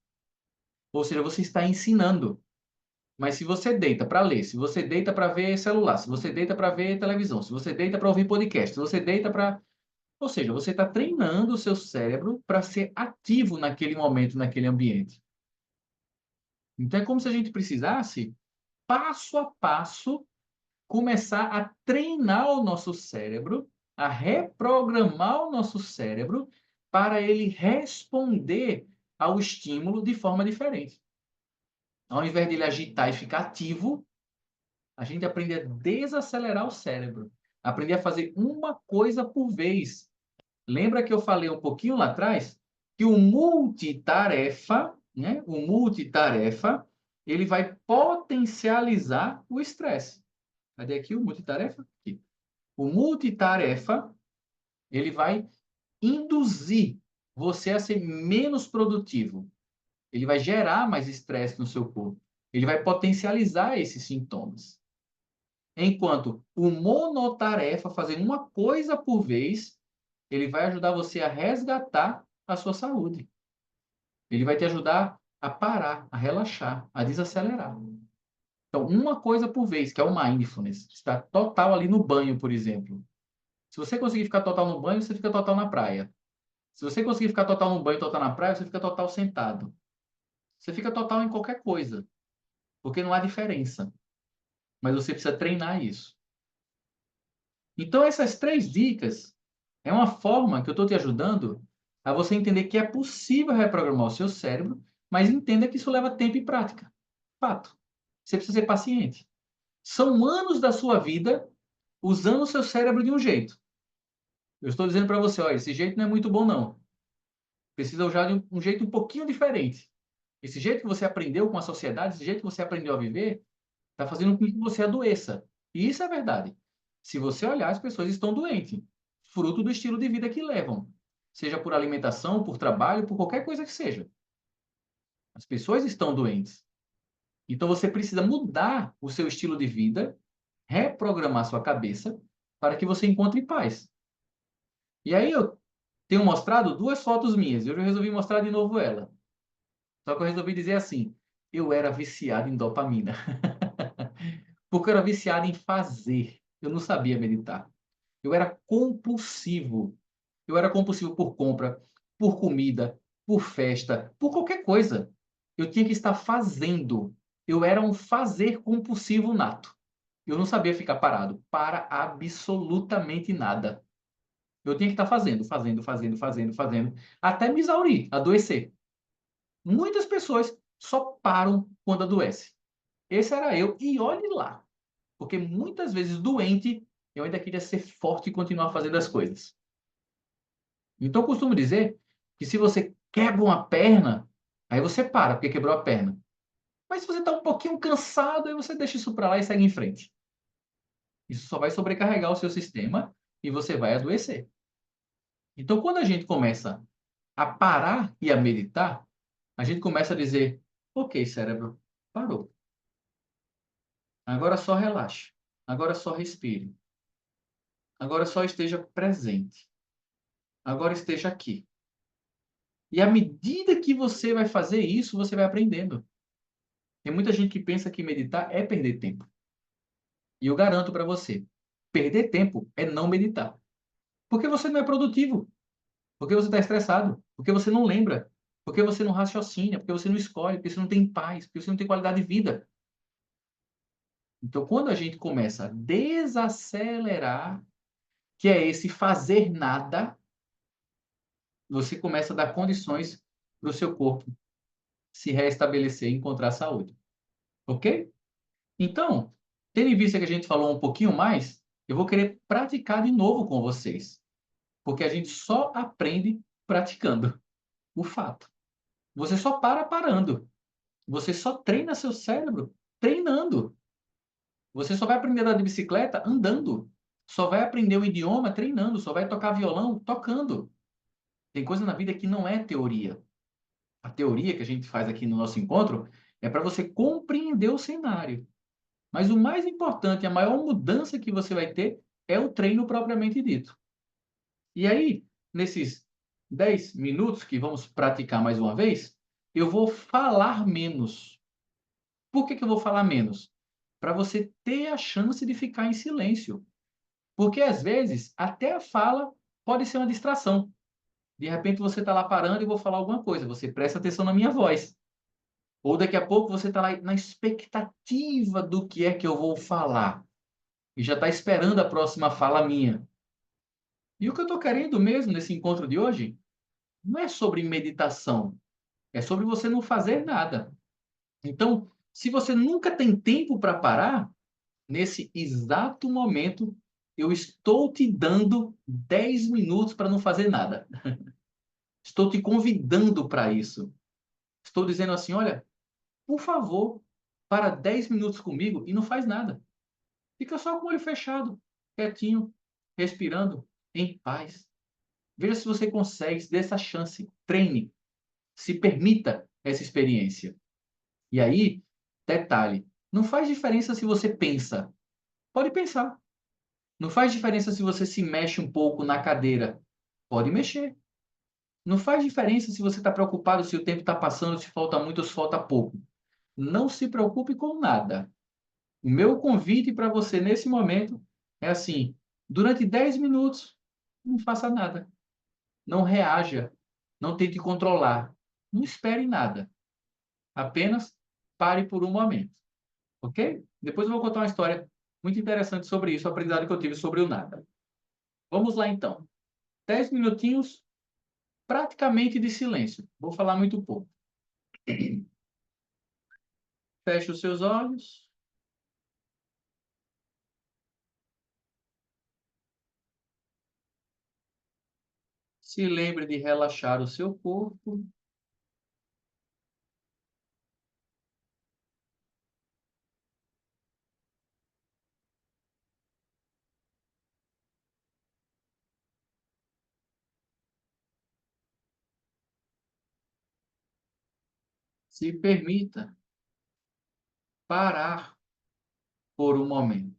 Ou seja, você está ensinando. Mas se você deita para ler, se você deita para ver celular, se você deita para ver televisão, se você deita para ouvir podcast, se você deita para Ou seja, você está treinando o seu cérebro para ser ativo naquele momento, naquele ambiente. Então, é como se a gente precisasse, passo a passo, começar a treinar o nosso cérebro, a reprogramar o nosso cérebro para ele responder ao estímulo de forma diferente. Ao invés de ele agitar e ficar ativo, a gente aprende a desacelerar o cérebro, aprender a fazer uma coisa por vez. Lembra que eu falei um pouquinho lá atrás que o multitarefa, né? O multitarefa, ele vai potencializar o estresse. Cadê aqui o multitarefa? Aqui. O multitarefa, ele vai induzir você a ser menos produtivo. Ele vai gerar mais estresse no seu corpo. Ele vai potencializar esses sintomas. Enquanto o monotarefa, fazendo uma coisa por vez, ele vai ajudar você a resgatar a sua saúde. Ele vai te ajudar a parar, a relaxar, a desacelerar. Então, uma coisa por vez, que é o mindfulness. Está total ali no banho, por exemplo. Se você conseguir ficar total no banho, você fica total na praia. Se você conseguir ficar total no banho e total na praia, você fica total sentado. Você fica total em qualquer coisa, porque não há diferença. Mas você precisa treinar isso. Então, essas 3 dicas é uma forma que eu estou te ajudando a você entender que é possível reprogramar o seu cérebro, mas entenda que isso leva tempo e prática. Fato. Você precisa ser paciente. São anos da sua vida usando o seu cérebro de um jeito. Eu estou dizendo para você, olha, esse jeito não é muito bom, não. Precisa usar de um jeito um pouquinho diferente. Esse jeito que você aprendeu com a sociedade, esse jeito que você aprendeu a viver, está fazendo com que você adoeça. E isso é verdade. Se você olhar, as pessoas estão doentes, fruto do estilo de vida que levam, seja por alimentação, por trabalho, por qualquer coisa que seja. As pessoas estão doentes. Então você precisa mudar o seu estilo de vida, reprogramar sua cabeça para que você encontre paz. E aí eu tenho mostrado 2 fotos minhas, eu resolvi mostrar de novo ela. Só que eu resolvi dizer assim, eu era viciado em dopamina. Porque eu era viciado em fazer. Eu não sabia meditar. Eu era compulsivo. Eu era compulsivo por compra, por comida, por festa, por qualquer coisa. Eu tinha que estar fazendo. Eu era um fazer compulsivo nato. Eu não sabia ficar parado para absolutamente nada. Eu tinha que estar fazendo, fazendo, fazendo, fazendo, fazendo, até me exaurir, adoecer. Muitas pessoas só param quando adoece. Esse era eu, e olhe lá. Porque muitas vezes doente, eu ainda queria ser forte e continuar fazendo as coisas. Então, eu costumo dizer que se você quebra uma perna, aí você para, porque quebrou a perna. Mas se você está um pouquinho cansado, aí você deixa isso para lá e segue em frente. Isso só vai sobrecarregar o seu sistema e você vai adoecer. Então, quando a gente começa a parar e a meditar, a gente começa a dizer: ok, cérebro, parou. Agora só relaxe. Agora só respire. Agora só esteja presente. Agora esteja aqui. E à medida que você vai fazer isso, você vai aprendendo. Tem muita gente que pensa que meditar é perder tempo. E eu garanto para você, perder tempo é não meditar. Porque você não é produtivo, porque você está estressado, porque você não lembra, porque você não raciocina, porque você não escolhe, porque você não tem paz, porque você não tem qualidade de vida. Então, quando a gente começa a desacelerar, que é esse fazer nada, você começa a dar condições para o seu corpo se restabelecer e encontrar saúde. Ok? Então, tendo em vista que a gente falou um pouquinho mais, eu vou querer praticar de novo com vocês, porque a gente só aprende praticando o fato. Você só para parando. Você só treina seu cérebro treinando. Você só vai aprender a andar de bicicleta andando. Só vai aprender o idioma treinando. Só vai tocar violão tocando. Tem coisa na vida que não é teoria. A teoria que a gente faz aqui no nosso encontro é para você compreender o cenário. Mas o mais importante, a maior mudança que você vai ter é o treino propriamente dito. E aí, nesses 10 minutos que vamos praticar mais uma vez, eu vou falar menos. Por que eu vou falar menos? Para você ter a chance de ficar em silêncio. Porque às vezes até a fala pode ser uma distração. De repente você está lá parando e vou falar alguma coisa, você presta atenção na minha voz. Ou daqui a pouco você está lá na expectativa do que é que eu vou falar e já está esperando a próxima fala minha. E o que eu estou querendo mesmo nesse encontro de hoje não é sobre meditação, é sobre você não fazer nada. Então, se você nunca tem tempo para parar, nesse exato momento, eu estou te dando 10 minutos para não fazer nada. Estou te convidando para isso. Estou dizendo assim: olha, por favor, para 10 minutos comigo e não faz nada. Fica só com o olho fechado, quietinho, respirando, em paz. Veja se você consegue, se dê essa chance. Treine, se permita essa experiência. E aí, detalhe, não faz diferença se você pensa. Pode pensar. Não faz diferença se você se mexe um pouco na cadeira. Pode mexer. Não faz diferença se você está preocupado se o tempo está passando, se falta muito ou se falta pouco. Não se preocupe com nada. O meu convite para você nesse momento é assim: durante 10 minutos, não faça nada. Não reaja. Não tente controlar. Não espere nada. Apenas pare por um momento. Ok? Depois eu vou contar uma história muito interessante sobre isso, o aprendizado que eu tive sobre o nada. Vamos lá então. 10 minutinhos praticamente de silêncio. Vou falar muito pouco. Feche os seus olhos. Se lembre de relaxar o seu corpo. Se permita parar por um momento.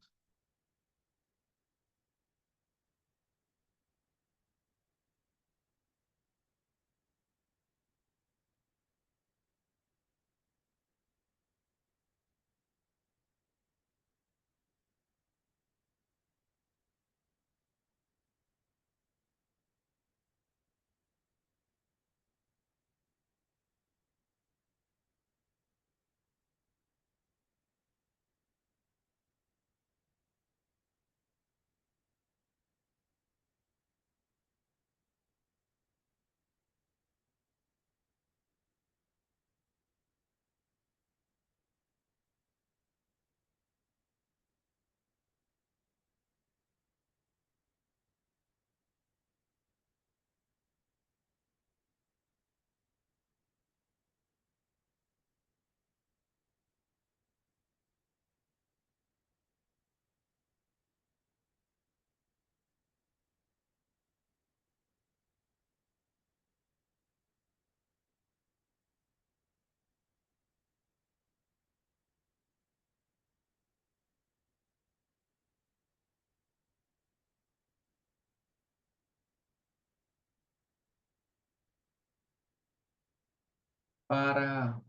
Para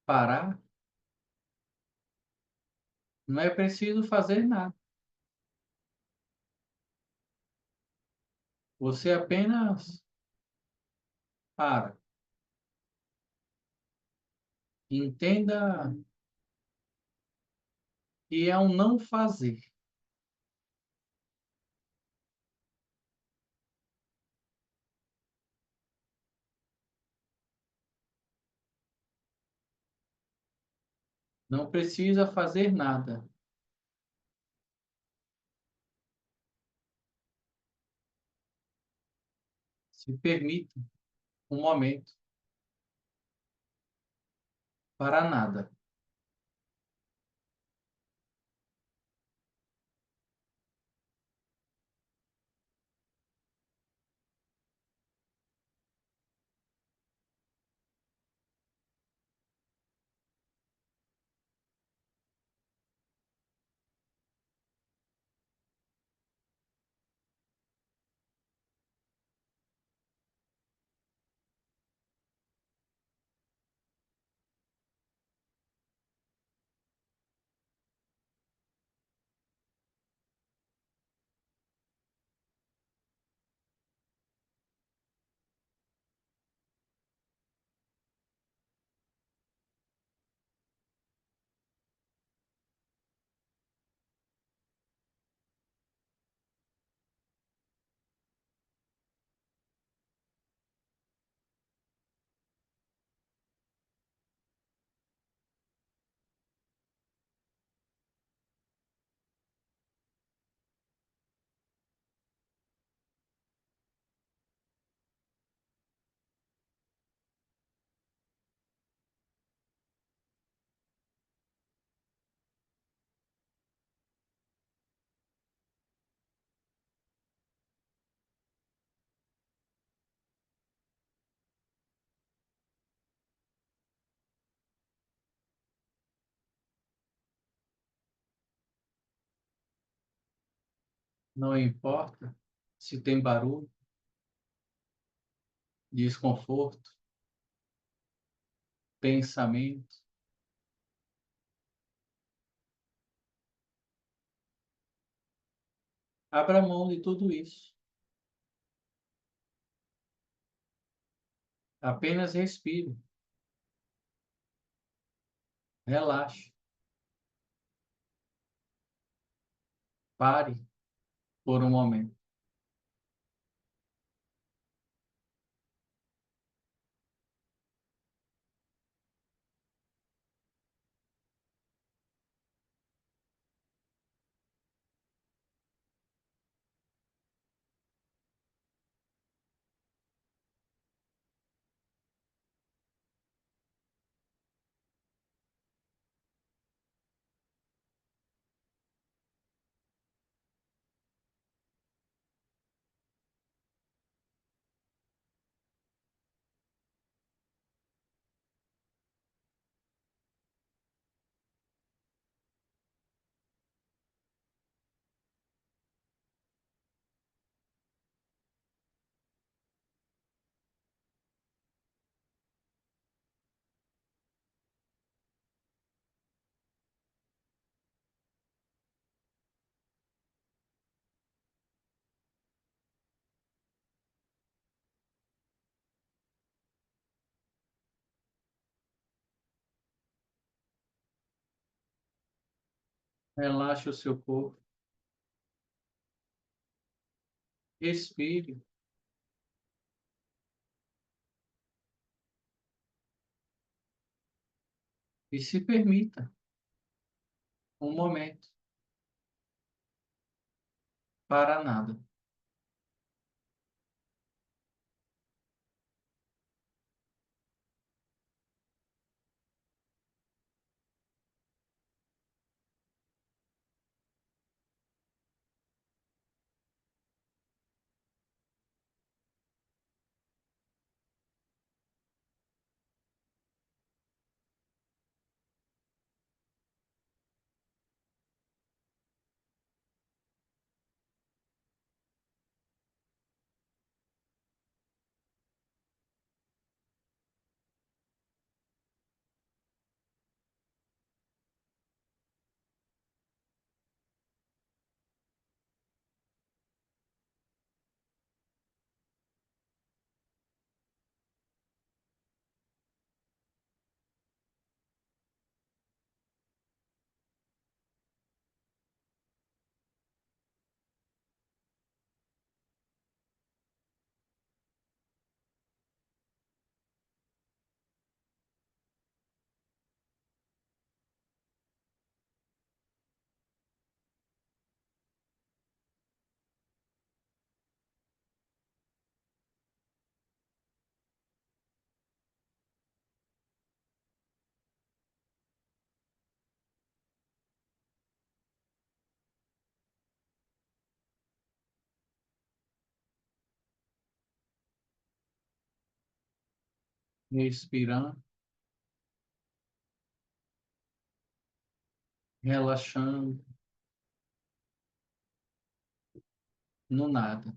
parar, não é preciso fazer nada. Você apenas para. Entenda que é um não fazer. Não precisa fazer nada. Se permita um momento para nada. Não importa se tem barulho, desconforto, pensamento. Abra mão de tudo isso. Apenas respire, relaxe, pare por um momento. Relaxe o seu corpo, respire e se permita um momento para nada. Respirando, relaxando, no nada.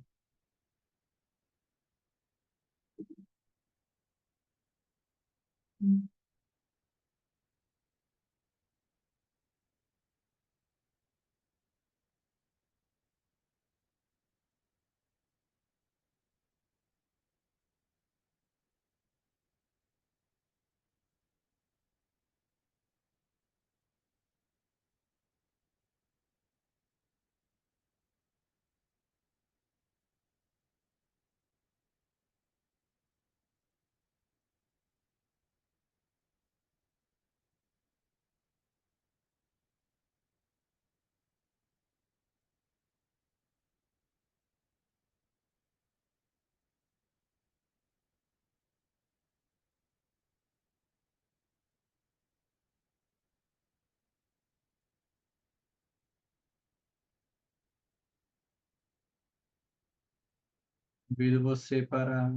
Convido você para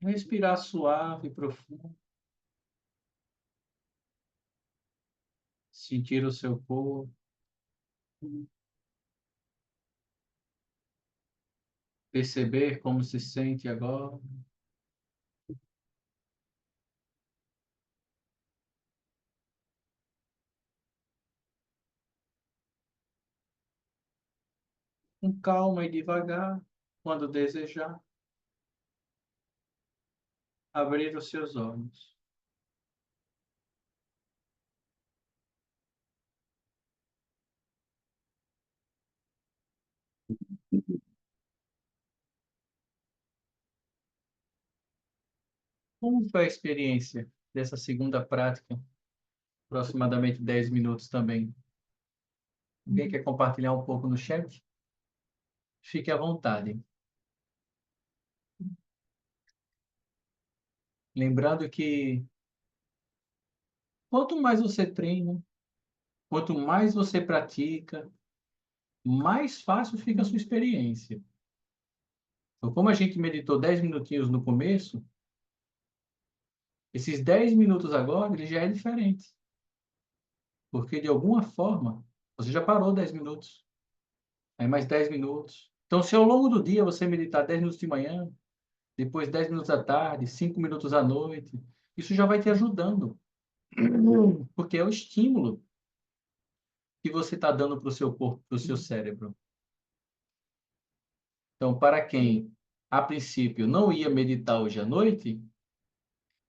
respirar suave e profundo, sentir o seu corpo, Perceber como se sente agora. Com calma e devagar, quando desejar, abrir os seus olhos. Como foi a experiência dessa segunda prática? Aproximadamente 10 minutos também. Alguém quer compartilhar um pouco no chat? Fique à vontade. Lembrando que quanto mais você treina, quanto mais você pratica, mais fácil fica a sua experiência. Então, como a gente meditou 10 minutinhos no começo, esses 10 minutos agora, ele já é diferente. Porque, de alguma forma, você já parou 10 minutos. Aí mais 10 minutos. Então, se ao longo do dia você meditar 10 minutos de manhã, depois 10 minutos à tarde, 5 minutos à noite, isso já vai te ajudando. Porque é o estímulo que você está dando para o seu corpo, para o seu cérebro. Então, para quem, a princípio, não ia meditar hoje à noite,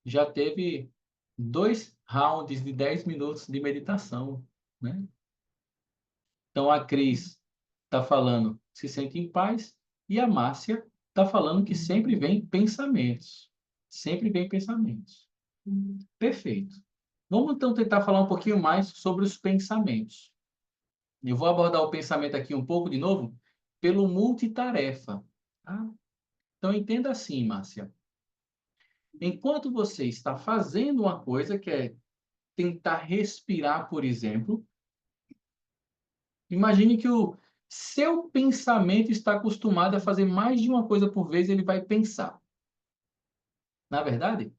já teve 2 rounds de 10 minutos de meditação, né? Então, a Cris está falando que se sente em paz e a Márcia está falando que sempre vem pensamentos. Sempre vem pensamentos. Perfeito. Vamos, então, tentar falar um pouquinho mais sobre os pensamentos. Eu vou abordar o pensamento aqui um pouco de novo pelo multitarefa. Tá? Então, entenda assim, Márcia. Enquanto você está fazendo uma coisa, que é tentar respirar, por exemplo, imagine que o seu pensamento está acostumado a fazer mais de uma coisa por vez, ele vai pensar. Na verdade,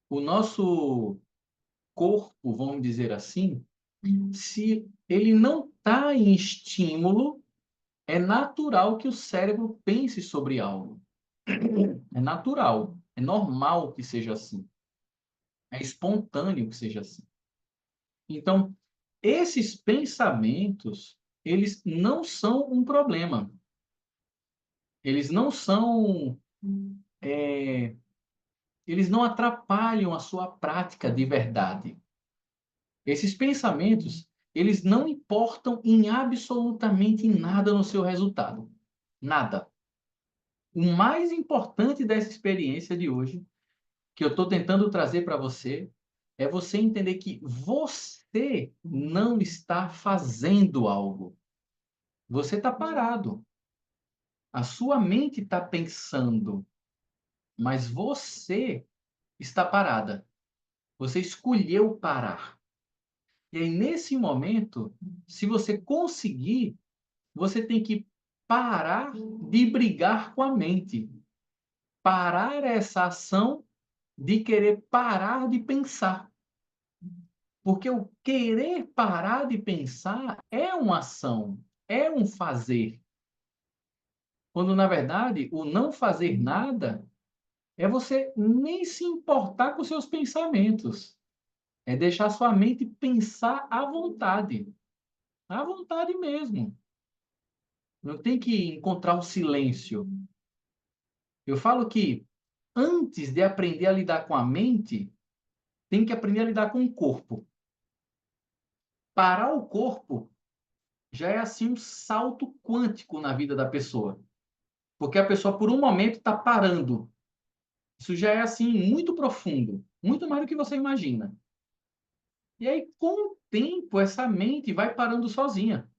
o nosso corpo, vamos dizer assim, se ele não está em estímulo, é natural que o cérebro pense sobre algo. É natural, é normal que seja assim. É espontâneo que seja assim. Então, esses pensamentos, eles não são um problema. Eles não são, eles não atrapalham a sua prática de verdade. Esses pensamentos, eles não importam em absolutamente nada no seu resultado. Nada. O mais importante dessa experiência de hoje, que eu estou tentando trazer para você, é você entender que você não está fazendo algo. Você está parado. A sua mente está pensando, mas você está parada. Você escolheu parar. E aí, nesse momento, se você conseguir, você tem que parar de brigar com a mente. Parar essa ação de querer parar de pensar. Porque o querer parar de pensar é uma ação, é um fazer. Quando, na verdade, o não fazer nada é você nem se importar com seus pensamentos. É deixar sua mente pensar à vontade. À vontade mesmo. Não tem que encontrar o silêncio. Eu falo que antes de aprender a lidar com a mente, tem que aprender a lidar com o corpo. Parar o corpo já é assim um salto quântico na vida da pessoa. Porque a pessoa, por um momento, está parando. Isso já é assim muito profundo, muito mais do que você imagina. E aí, com o tempo, essa mente vai parando sozinha.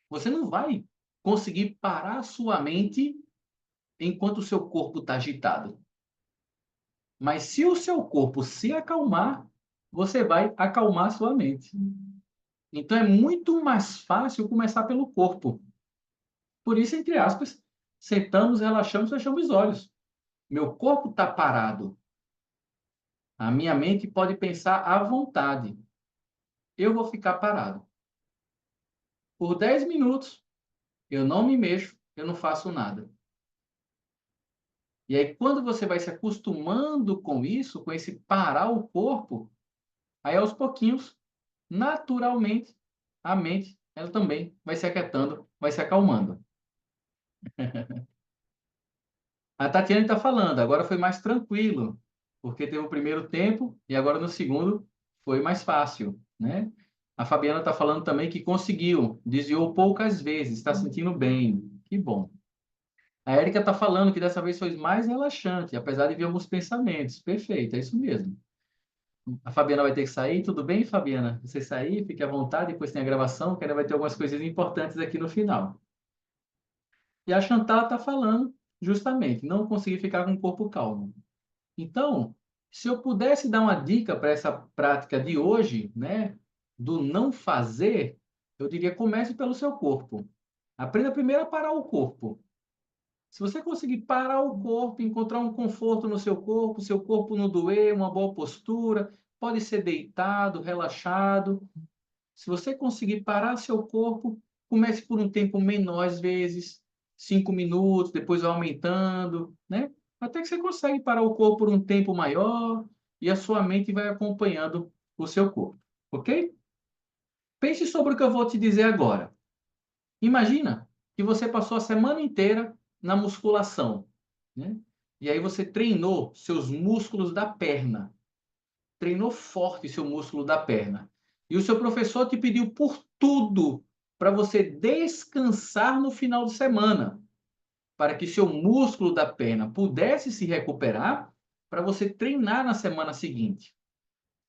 Você não vai conseguir parar a sua mente enquanto o seu corpo está agitado. Mas se o seu corpo se acalmar, você vai acalmar a sua mente. Então é muito mais fácil começar pelo corpo. Por isso, entre aspas, sentamos, relaxamos, fechamos os olhos. Meu corpo está parado. A minha mente pode pensar à vontade. Eu vou ficar parado. Por 10 minutos, eu não me mexo, eu não faço nada. E aí, quando você vai se acostumando com isso, com esse parar o corpo, aí aos pouquinhos, naturalmente, a mente, ela também vai se aquietando, vai se acalmando. A Tatiana está falando, agora foi mais tranquilo, porque teve o primeiro tempo e agora no segundo foi mais fácil, né? A Fabiana está falando também que conseguiu, desviou poucas vezes, está sentindo bem. Que bom. A Érica está falando que dessa vez foi mais relaxante, apesar de vir alguns pensamentos. Perfeito, é isso mesmo. A Fabiana vai ter que sair, tudo bem, Fabiana? Você sair, fique à vontade, depois tem a gravação, que ainda vai ter algumas coisas importantes aqui no final. E a Chantal está falando, justamente, não conseguir ficar com o corpo calmo. Então, se eu pudesse dar uma dica para essa prática de hoje, né, do não fazer, eu diria comece pelo seu corpo. Aprenda primeiro a parar o corpo. Se você conseguir parar o corpo, encontrar um conforto no seu corpo não doer, uma boa postura, pode ser deitado, relaxado. Se você conseguir parar seu corpo, comece por um tempo menor às vezes, 5 minutos, depois vai aumentando, né? Até que você consegue parar o corpo por um tempo maior e a sua mente vai acompanhando o seu corpo, ok? Pense sobre o que eu vou te dizer agora. Imagina que você passou a semana inteira na musculação, né? E aí você treinou seus músculos da perna, treinou forte seu músculo da perna. E o seu professor te pediu por tudo para você descansar no final de semana, para que seu músculo da perna pudesse se recuperar para você treinar na semana seguinte.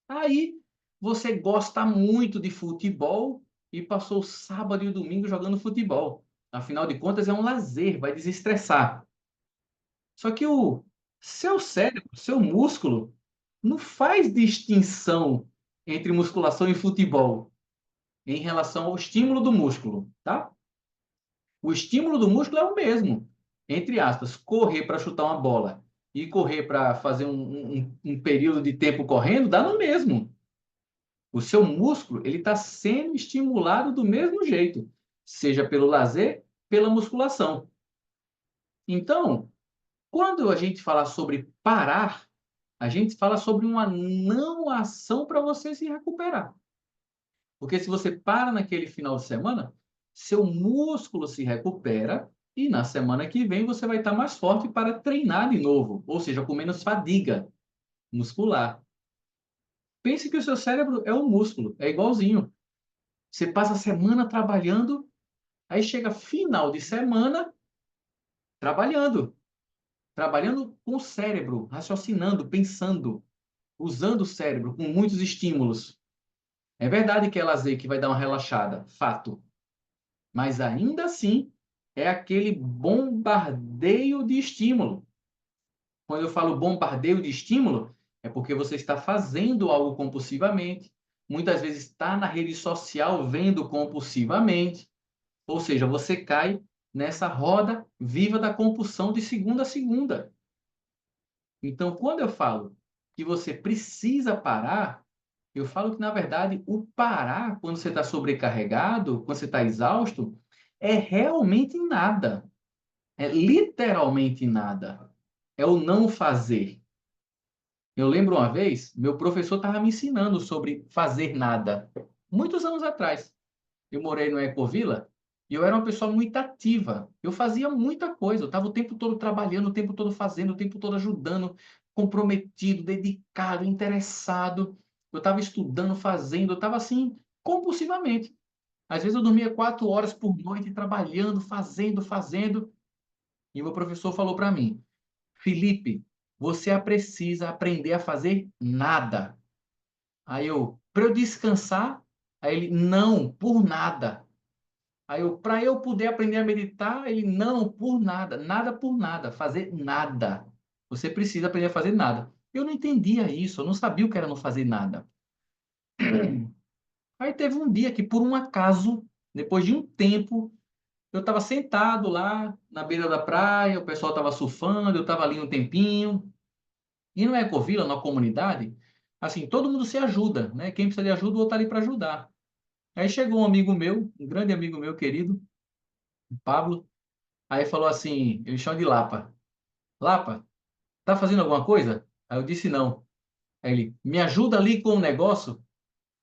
Aí você gosta muito de futebol e passou o sábado e o domingo jogando futebol. Afinal de contas, é um lazer, vai desestressar. Só que o seu cérebro, seu músculo, não faz distinção entre musculação e futebol em relação ao estímulo do músculo, tá? O estímulo do músculo é o mesmo. Entre aspas, correr para chutar uma bola e correr para fazer um período de tempo correndo, dá no mesmo. O seu músculo ele está sendo estimulado do mesmo jeito, seja pelo lazer, pela musculação. Então, quando a gente fala sobre parar, a gente fala sobre uma não ação para você se recuperar. Porque se você para naquele final de semana, seu músculo se recupera e na semana que vem você vai estar mais forte para treinar de novo, ou seja, com menos fadiga muscular. Pense que o seu cérebro é um músculo, é igualzinho. Você passa a semana trabalhando, aí chega final de semana trabalhando, trabalhando com o cérebro, raciocinando, pensando, usando o cérebro com muitos estímulos. É verdade que é lazer que vai dar uma relaxada, fato. Mas ainda assim é aquele bombardeio de estímulo. Quando eu falo bombardeio de estímulo, é porque você está fazendo algo compulsivamente, muitas vezes está na rede social vendo compulsivamente, ou seja, você cai nessa roda viva da compulsão de segunda a segunda. Então, quando eu falo que você precisa parar, eu falo que, na verdade, o parar, quando você está sobrecarregado, quando você está exausto, é realmente nada. É literalmente nada. É o não fazer. Eu lembro uma vez, meu professor estava me ensinando sobre fazer nada. Muitos anos atrás. Eu morei no Ecovila e eu era uma pessoa muito ativa. Eu fazia muita coisa. Eu estava o tempo todo trabalhando, o tempo todo fazendo, o tempo todo ajudando, comprometido, dedicado, interessado. Eu estava estudando, fazendo, eu estava assim, compulsivamente. Às vezes eu dormia 4 horas por noite, trabalhando, fazendo. E meu professor falou para mim: Felipe, você precisa aprender a fazer nada. Aí eu, para eu descansar, aí ele, não, por nada. Aí eu, para eu poder aprender a meditar, ele, não, por nada, nada por nada, fazer nada. Você precisa aprender a fazer nada. Eu não entendia isso, eu não sabia o que era não fazer nada. Aí teve um dia que, por um acaso, depois de um tempo, eu estava sentado lá na beira da praia, o pessoal estava surfando, eu estava ali um tempinho. E no Ecovila, na comunidade, assim, todo mundo se ajuda, né? Quem precisa de ajuda, o outro está ali para ajudar. Aí chegou um amigo meu, um grande amigo meu querido, o Pablo, aí falou assim, ele chama de Lapa. Lapa, tá fazendo alguma coisa? Aí eu disse não. Aí ele, me ajuda ali com o negócio?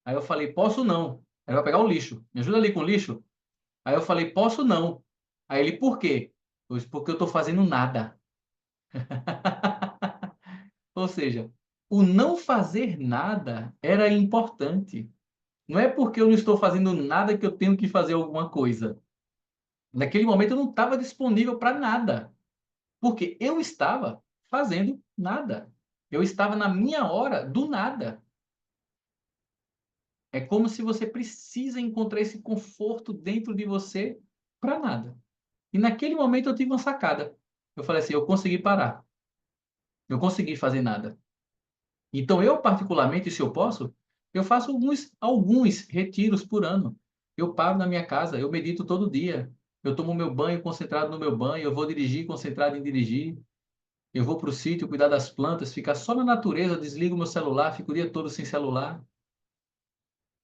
Aí eu falei, posso não. Aí vai pegar o lixo. Me ajuda ali com o lixo? Aí eu falei, posso não. Aí ele, por quê? Eu disse, porque eu tô fazendo nada. Ou seja, o não fazer nada era importante. Não é porque eu não estou fazendo nada que eu tenho que fazer alguma coisa. Naquele momento eu não estava disponível para nada, porque eu estava fazendo nada. Eu estava na minha hora do nada. É como se você precisa encontrar esse conforto dentro de você para nada. E naquele momento eu tive uma sacada. Eu falei assim, eu consegui parar. Eu consegui fazer nada. Então eu particularmente, se eu posso, eu faço alguns retiros por ano. Eu paro na minha casa, eu medito todo dia. Eu tomo meu banho concentrado no meu banho, eu vou dirigir concentrado em dirigir. Eu vou para o sítio cuidar das plantas, ficar só na natureza, desligo meu celular, fico o dia todo sem celular.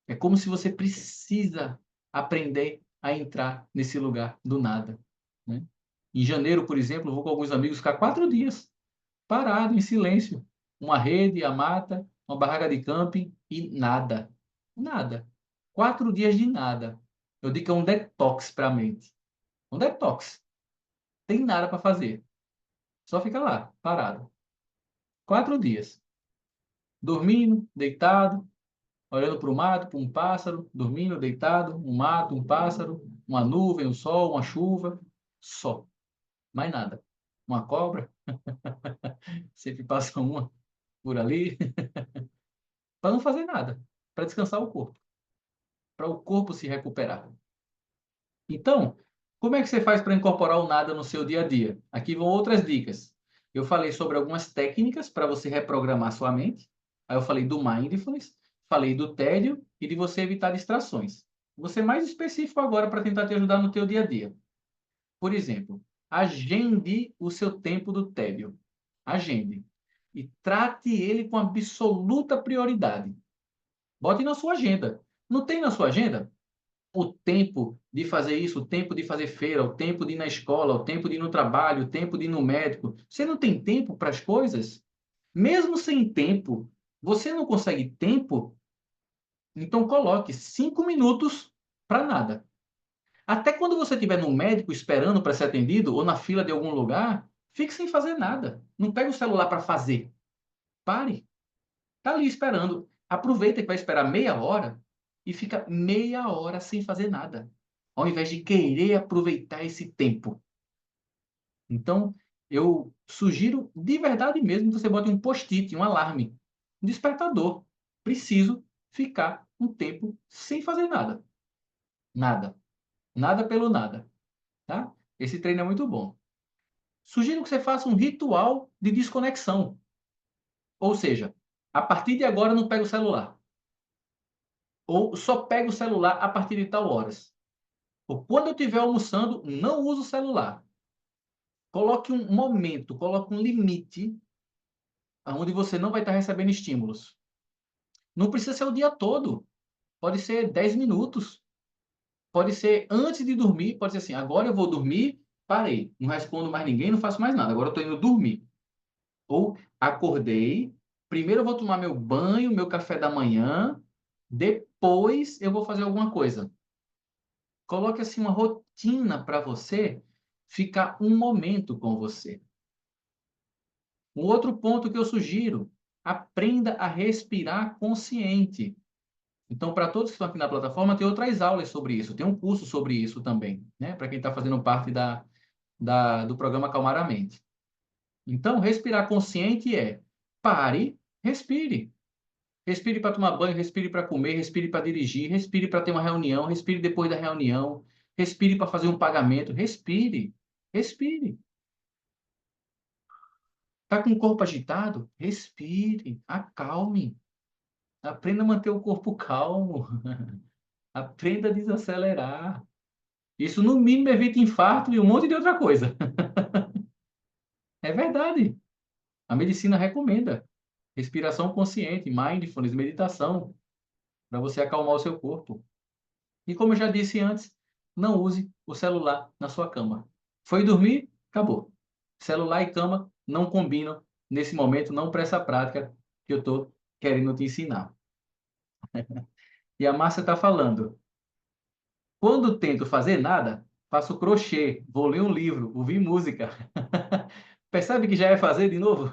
É como se você precisa aprender a entrar nesse lugar do nada, né? Em janeiro, por exemplo, eu vou com alguns amigos ficar 4 dias parado, em silêncio. Uma rede, a mata, uma barraca de camping e nada. Nada. 4 dias de nada. Eu digo que é um detox para a mente. Um detox. Tem nada para fazer. Só fica lá, parado. 4 dias. Dormindo, deitado, olhando para o mato, para um pássaro, dormindo, deitado, um mato, um pássaro, uma nuvem, um sol, uma chuva. Só. Mais nada. Uma cobra, sempre passa uma por ali, para não fazer nada, para descansar o corpo, para o corpo se recuperar. Então, como é que você faz para incorporar o nada no seu dia a dia? Aqui vão outras dicas. Eu falei sobre algumas técnicas para você reprogramar sua mente. Aí eu falei do mindfulness, falei do tédio e de você evitar distrações. Vou ser mais específico agora para tentar te ajudar no teu dia a dia. Por exemplo, agende o seu tempo do tédio. Agende. E trate ele com absoluta prioridade. Bote na sua agenda. Não tem na sua agenda? O tempo de fazer isso, o tempo de fazer feira, o tempo de ir na escola, o tempo de ir no trabalho, o tempo de ir no médico. Você não tem tempo para as coisas? Mesmo sem tempo, você não consegue tempo? Então coloque 5 minutos para nada. Até quando você estiver no médico esperando para ser atendido ou na fila de algum lugar, fique sem fazer nada. Não pegue o celular para fazer. Pare. Está ali esperando. Aproveita que vai esperar meia hora e fica meia hora sem fazer nada, ao invés de querer aproveitar esse tempo. Então, eu sugiro de verdade mesmo que você bote um post-it, um alarme, um despertador. Preciso ficar um tempo sem fazer nada. Nada. Nada pelo nada, tá? Esse treino é muito bom. Sugiro que você faça um ritual de desconexão. Ou seja, a partir de agora não pega o celular. Ou só pega o celular a partir de tal horas. Ou quando eu estiver almoçando, não uso o celular. Coloque um momento, coloque um limite onde você não vai estar recebendo estímulos. Não precisa ser o dia todo. Pode ser 10 minutos. Pode ser antes de dormir. Pode ser assim, agora eu vou dormir, parei. Não respondo mais ninguém, não faço mais nada. Agora eu estou indo dormir. Ou acordei, primeiro eu vou tomar meu banho, meu café da manhã, depois eu vou fazer alguma coisa. Coloque assim uma rotina para você ficar um momento com você. Um outro ponto que eu sugiro, aprenda a respirar consciente. Então, para todos que estão aqui na plataforma, tem outras aulas sobre isso, tem um curso sobre isso também, né? Para quem está fazendo parte do programa Acalmar a Mente. Então, respirar consciente é pare, respire. Respire para tomar banho, respire para comer, respire para dirigir, respire para ter uma reunião, respire depois da reunião, respire para fazer um pagamento, respire, respire. Está com o corpo agitado? Respire, acalme. Aprenda a manter o corpo calmo. Aprenda a desacelerar. Isso, no mínimo, evita infarto e um monte de outra coisa. É verdade. A medicina recomenda respiração consciente, mindfulness, meditação, para você acalmar o seu corpo. E como eu já disse antes, não use o celular na sua cama. Foi dormir? Acabou. Celular e cama não combinam nesse momento, não para essa prática que eu estou querendo te ensinar. E a Márcia está falando, quando tento fazer nada, faço crochê, vou ler um livro, ouvir música. Percebe que já é fazer de novo?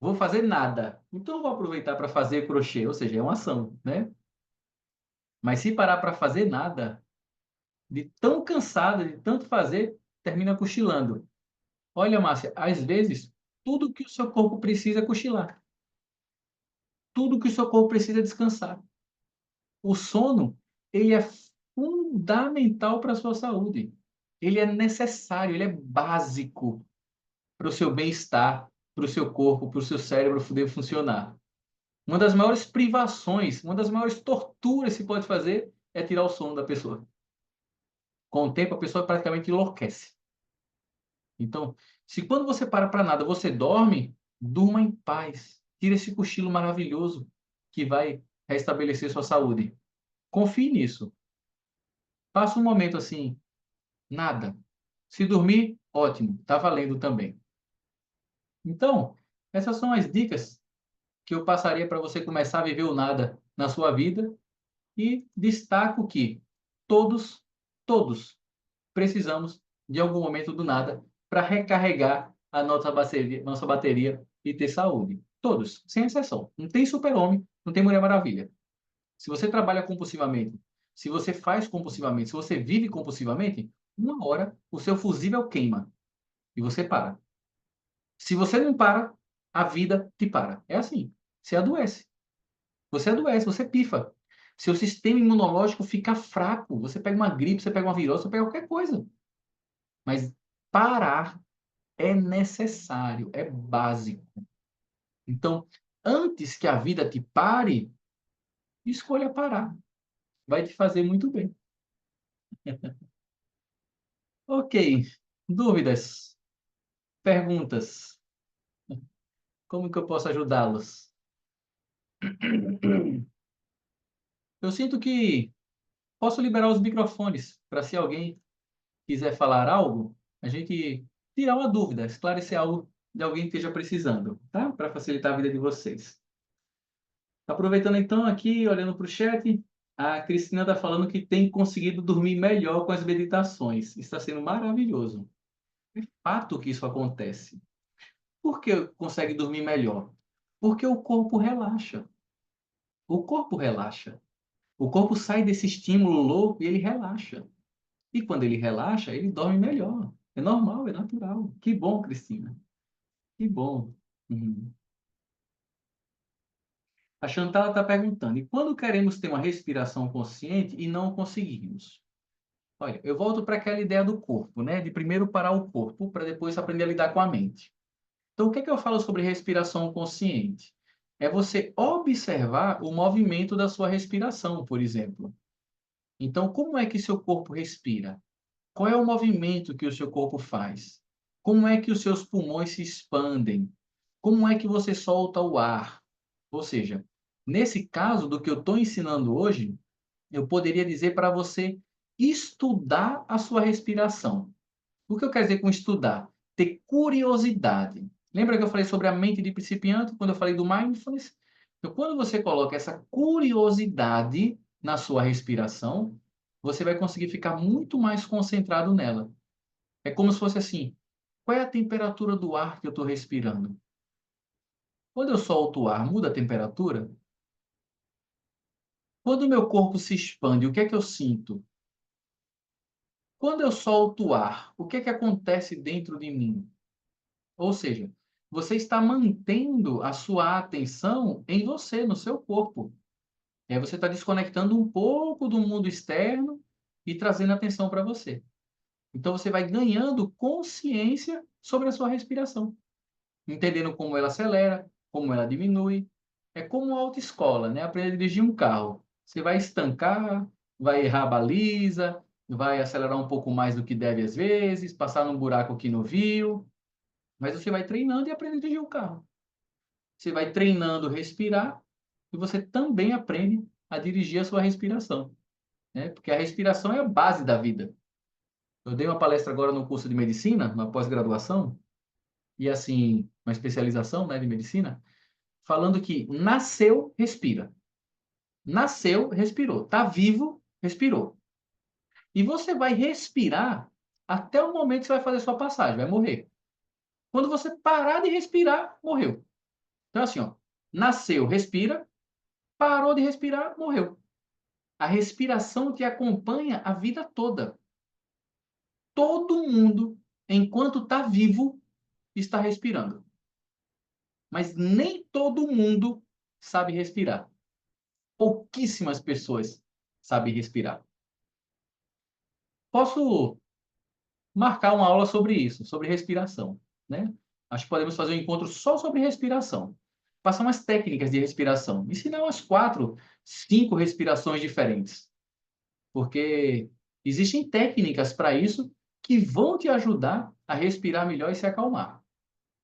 Vou fazer nada. Então vou aproveitar para fazer crochê, ou seja, é uma ação, né? Mas se parar para fazer nada, de tão cansada, de tanto fazer, termina cochilando. Olha, Márcia, às vezes, tudo que o seu corpo precisa é cochilar. Tudo que o seu corpo precisa é descansar. O sono, ele é fundamental para a sua saúde. Ele é necessário, ele é básico para o seu bem-estar, para o seu corpo, para o seu cérebro poder funcionar. Uma das maiores privações, uma das maiores torturas que se pode fazer é tirar o sono da pessoa. Com o tempo, a pessoa praticamente enlouquece. Então, se quando você para nada, você dorme, durma em paz. Tira esse cochilo maravilhoso que vai restabelecer sua saúde. Confie nisso. Passa um momento assim, nada. Se dormir, ótimo, está valendo também. Então, essas são as dicas que eu passaria para você começar a viver o nada na sua vida e destaco que todos, todos precisamos de algum momento do nada para recarregar a nossa bateria e ter saúde. Todos, sem exceção. Não tem super-homem, não tem Mulher Maravilha. Se você trabalha compulsivamente, se você faz compulsivamente, se você vive compulsivamente, uma hora o seu fusível queima e você para. Se você não para, a vida te para. É assim. Você adoece. Você adoece, você pifa. Seu sistema imunológico fica fraco. Você pega uma gripe, você pega uma virose, você pega qualquer coisa. Mas parar é necessário, é básico. Então, antes que a vida te pare, escolha parar. Vai te fazer muito bem. Ok. Dúvidas? Perguntas? Como que eu posso ajudá-los? Eu sinto que posso liberar os microfones para se alguém quiser falar algo, a gente tirar uma dúvida, esclarecer algo de alguém que esteja precisando, tá? Para facilitar a vida de vocês. Aproveitando então aqui, olhando para o chat, a Cristina está falando que tem conseguido dormir melhor com as meditações. Está sendo maravilhoso. É fato que isso acontece. Por que consegue dormir melhor? Porque o corpo relaxa. O corpo relaxa. O corpo sai desse estímulo louco e ele relaxa. E quando ele relaxa, ele dorme melhor. É normal, é natural. Que bom, Cristina. Que bom. Uhum. A Chantal está perguntando: e quando queremos ter uma respiração consciente e não conseguimos? Olha, eu volto para aquela ideia do corpo, né? De primeiro parar o corpo, para depois aprender a lidar com a mente. Então, o que é que eu falo sobre respiração consciente? É você observar o movimento da sua respiração, por exemplo. Então, como é que seu corpo respira? Qual é o movimento que o seu corpo faz? Como é que os seus pulmões se expandem? Como é que você solta o ar? Ou seja, nesse caso do que eu estou ensinando hoje, eu poderia dizer para você estudar a sua respiração. O que eu quero dizer com estudar? Ter curiosidade. Lembra que eu falei sobre a mente de principiante, quando eu falei do mindfulness? Então, quando você coloca essa curiosidade na sua respiração, você vai conseguir ficar muito mais concentrado nela. É como se fosse assim: qual é a temperatura do ar que eu estou respirando? Quando eu solto o ar, muda a temperatura? Quando o meu corpo se expande, o que é que eu sinto? Quando eu solto o ar, o que é que acontece dentro de mim? Ou seja, você está mantendo a sua atenção em você, no seu corpo. E aí você está desconectando um pouco do mundo externo e trazendo atenção para você. Então você vai ganhando consciência sobre a sua respiração, entendendo como ela acelera, como ela diminui. É como uma autoescola, né? Aprender a dirigir um carro. Você vai estancar, vai errar a baliza, vai acelerar um pouco mais do que deve às vezes, passar num buraco que não viu, mas você vai treinando e aprende a dirigir o carro. Você vai treinando respirar e você também aprende a dirigir a sua respiração, né? Porque a respiração é a base da vida. Eu dei uma palestra agora no curso de medicina, na pós-graduação, e assim, uma especialização, né, de medicina, falando que nasceu, respira. Nasceu, respirou. Está vivo, respirou. E você vai respirar até o momento que você vai fazer sua passagem, vai morrer. Quando você parar de respirar, morreu. Então, assim, ó, nasceu, respira, parou de respirar, morreu. A respiração te acompanha a vida toda. Todo mundo, enquanto está vivo, está respirando. Mas nem todo mundo sabe respirar. Pouquíssimas pessoas sabem respirar. Posso marcar uma aula sobre isso, sobre respiração, né? Acho que podemos fazer um encontro só sobre respiração. Passar umas técnicas de respiração. Ensinar umas 4, 5 respirações diferentes. Porque existem técnicas para isso que vão te ajudar a respirar melhor e se acalmar.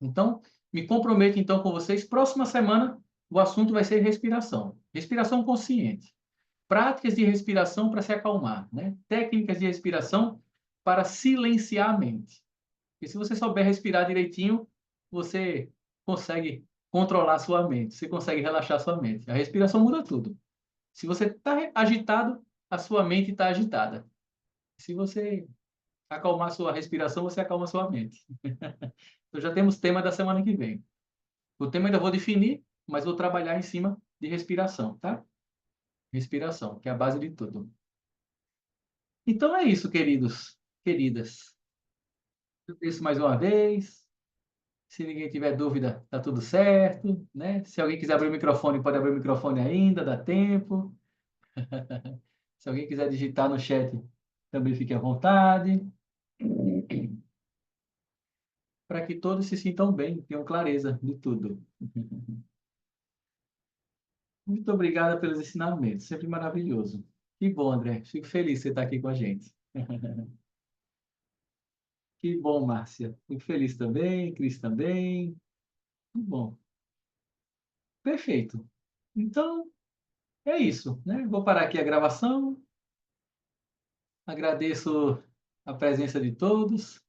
Então, me comprometo então com vocês, próxima semana o assunto vai ser respiração. Respiração consciente. Práticas de respiração para se acalmar, né? Técnicas de respiração para silenciar a mente. E se você souber respirar direitinho, você consegue controlar a sua mente, você consegue relaxar a sua mente. A respiração muda tudo. Se você está agitado, a sua mente está agitada. Se você acalmar a sua respiração, você acalma a sua mente. Então já temos tema da semana que vem. O tema ainda vou definir, mas vou trabalhar em cima de respiração, tá? Respiração, que é a base de tudo. Então é isso, queridos, queridas. Eu disse mais uma vez. Se ninguém tiver dúvida, tá tudo certo, né? Se alguém quiser abrir o microfone, pode abrir o microfone ainda, dá tempo. Se alguém quiser digitar no chat, também fique à vontade. Para que todos se sintam bem, tenham clareza de tudo. Muito obrigada pelos ensinamentos, sempre maravilhoso. Que bom, André. Fico feliz de você estar aqui com a gente. Que bom, Márcia. Fico feliz também, Cris também. Que bom. Perfeito. Então, é isso, né? Vou parar aqui a gravação. Agradeço a presença de todos.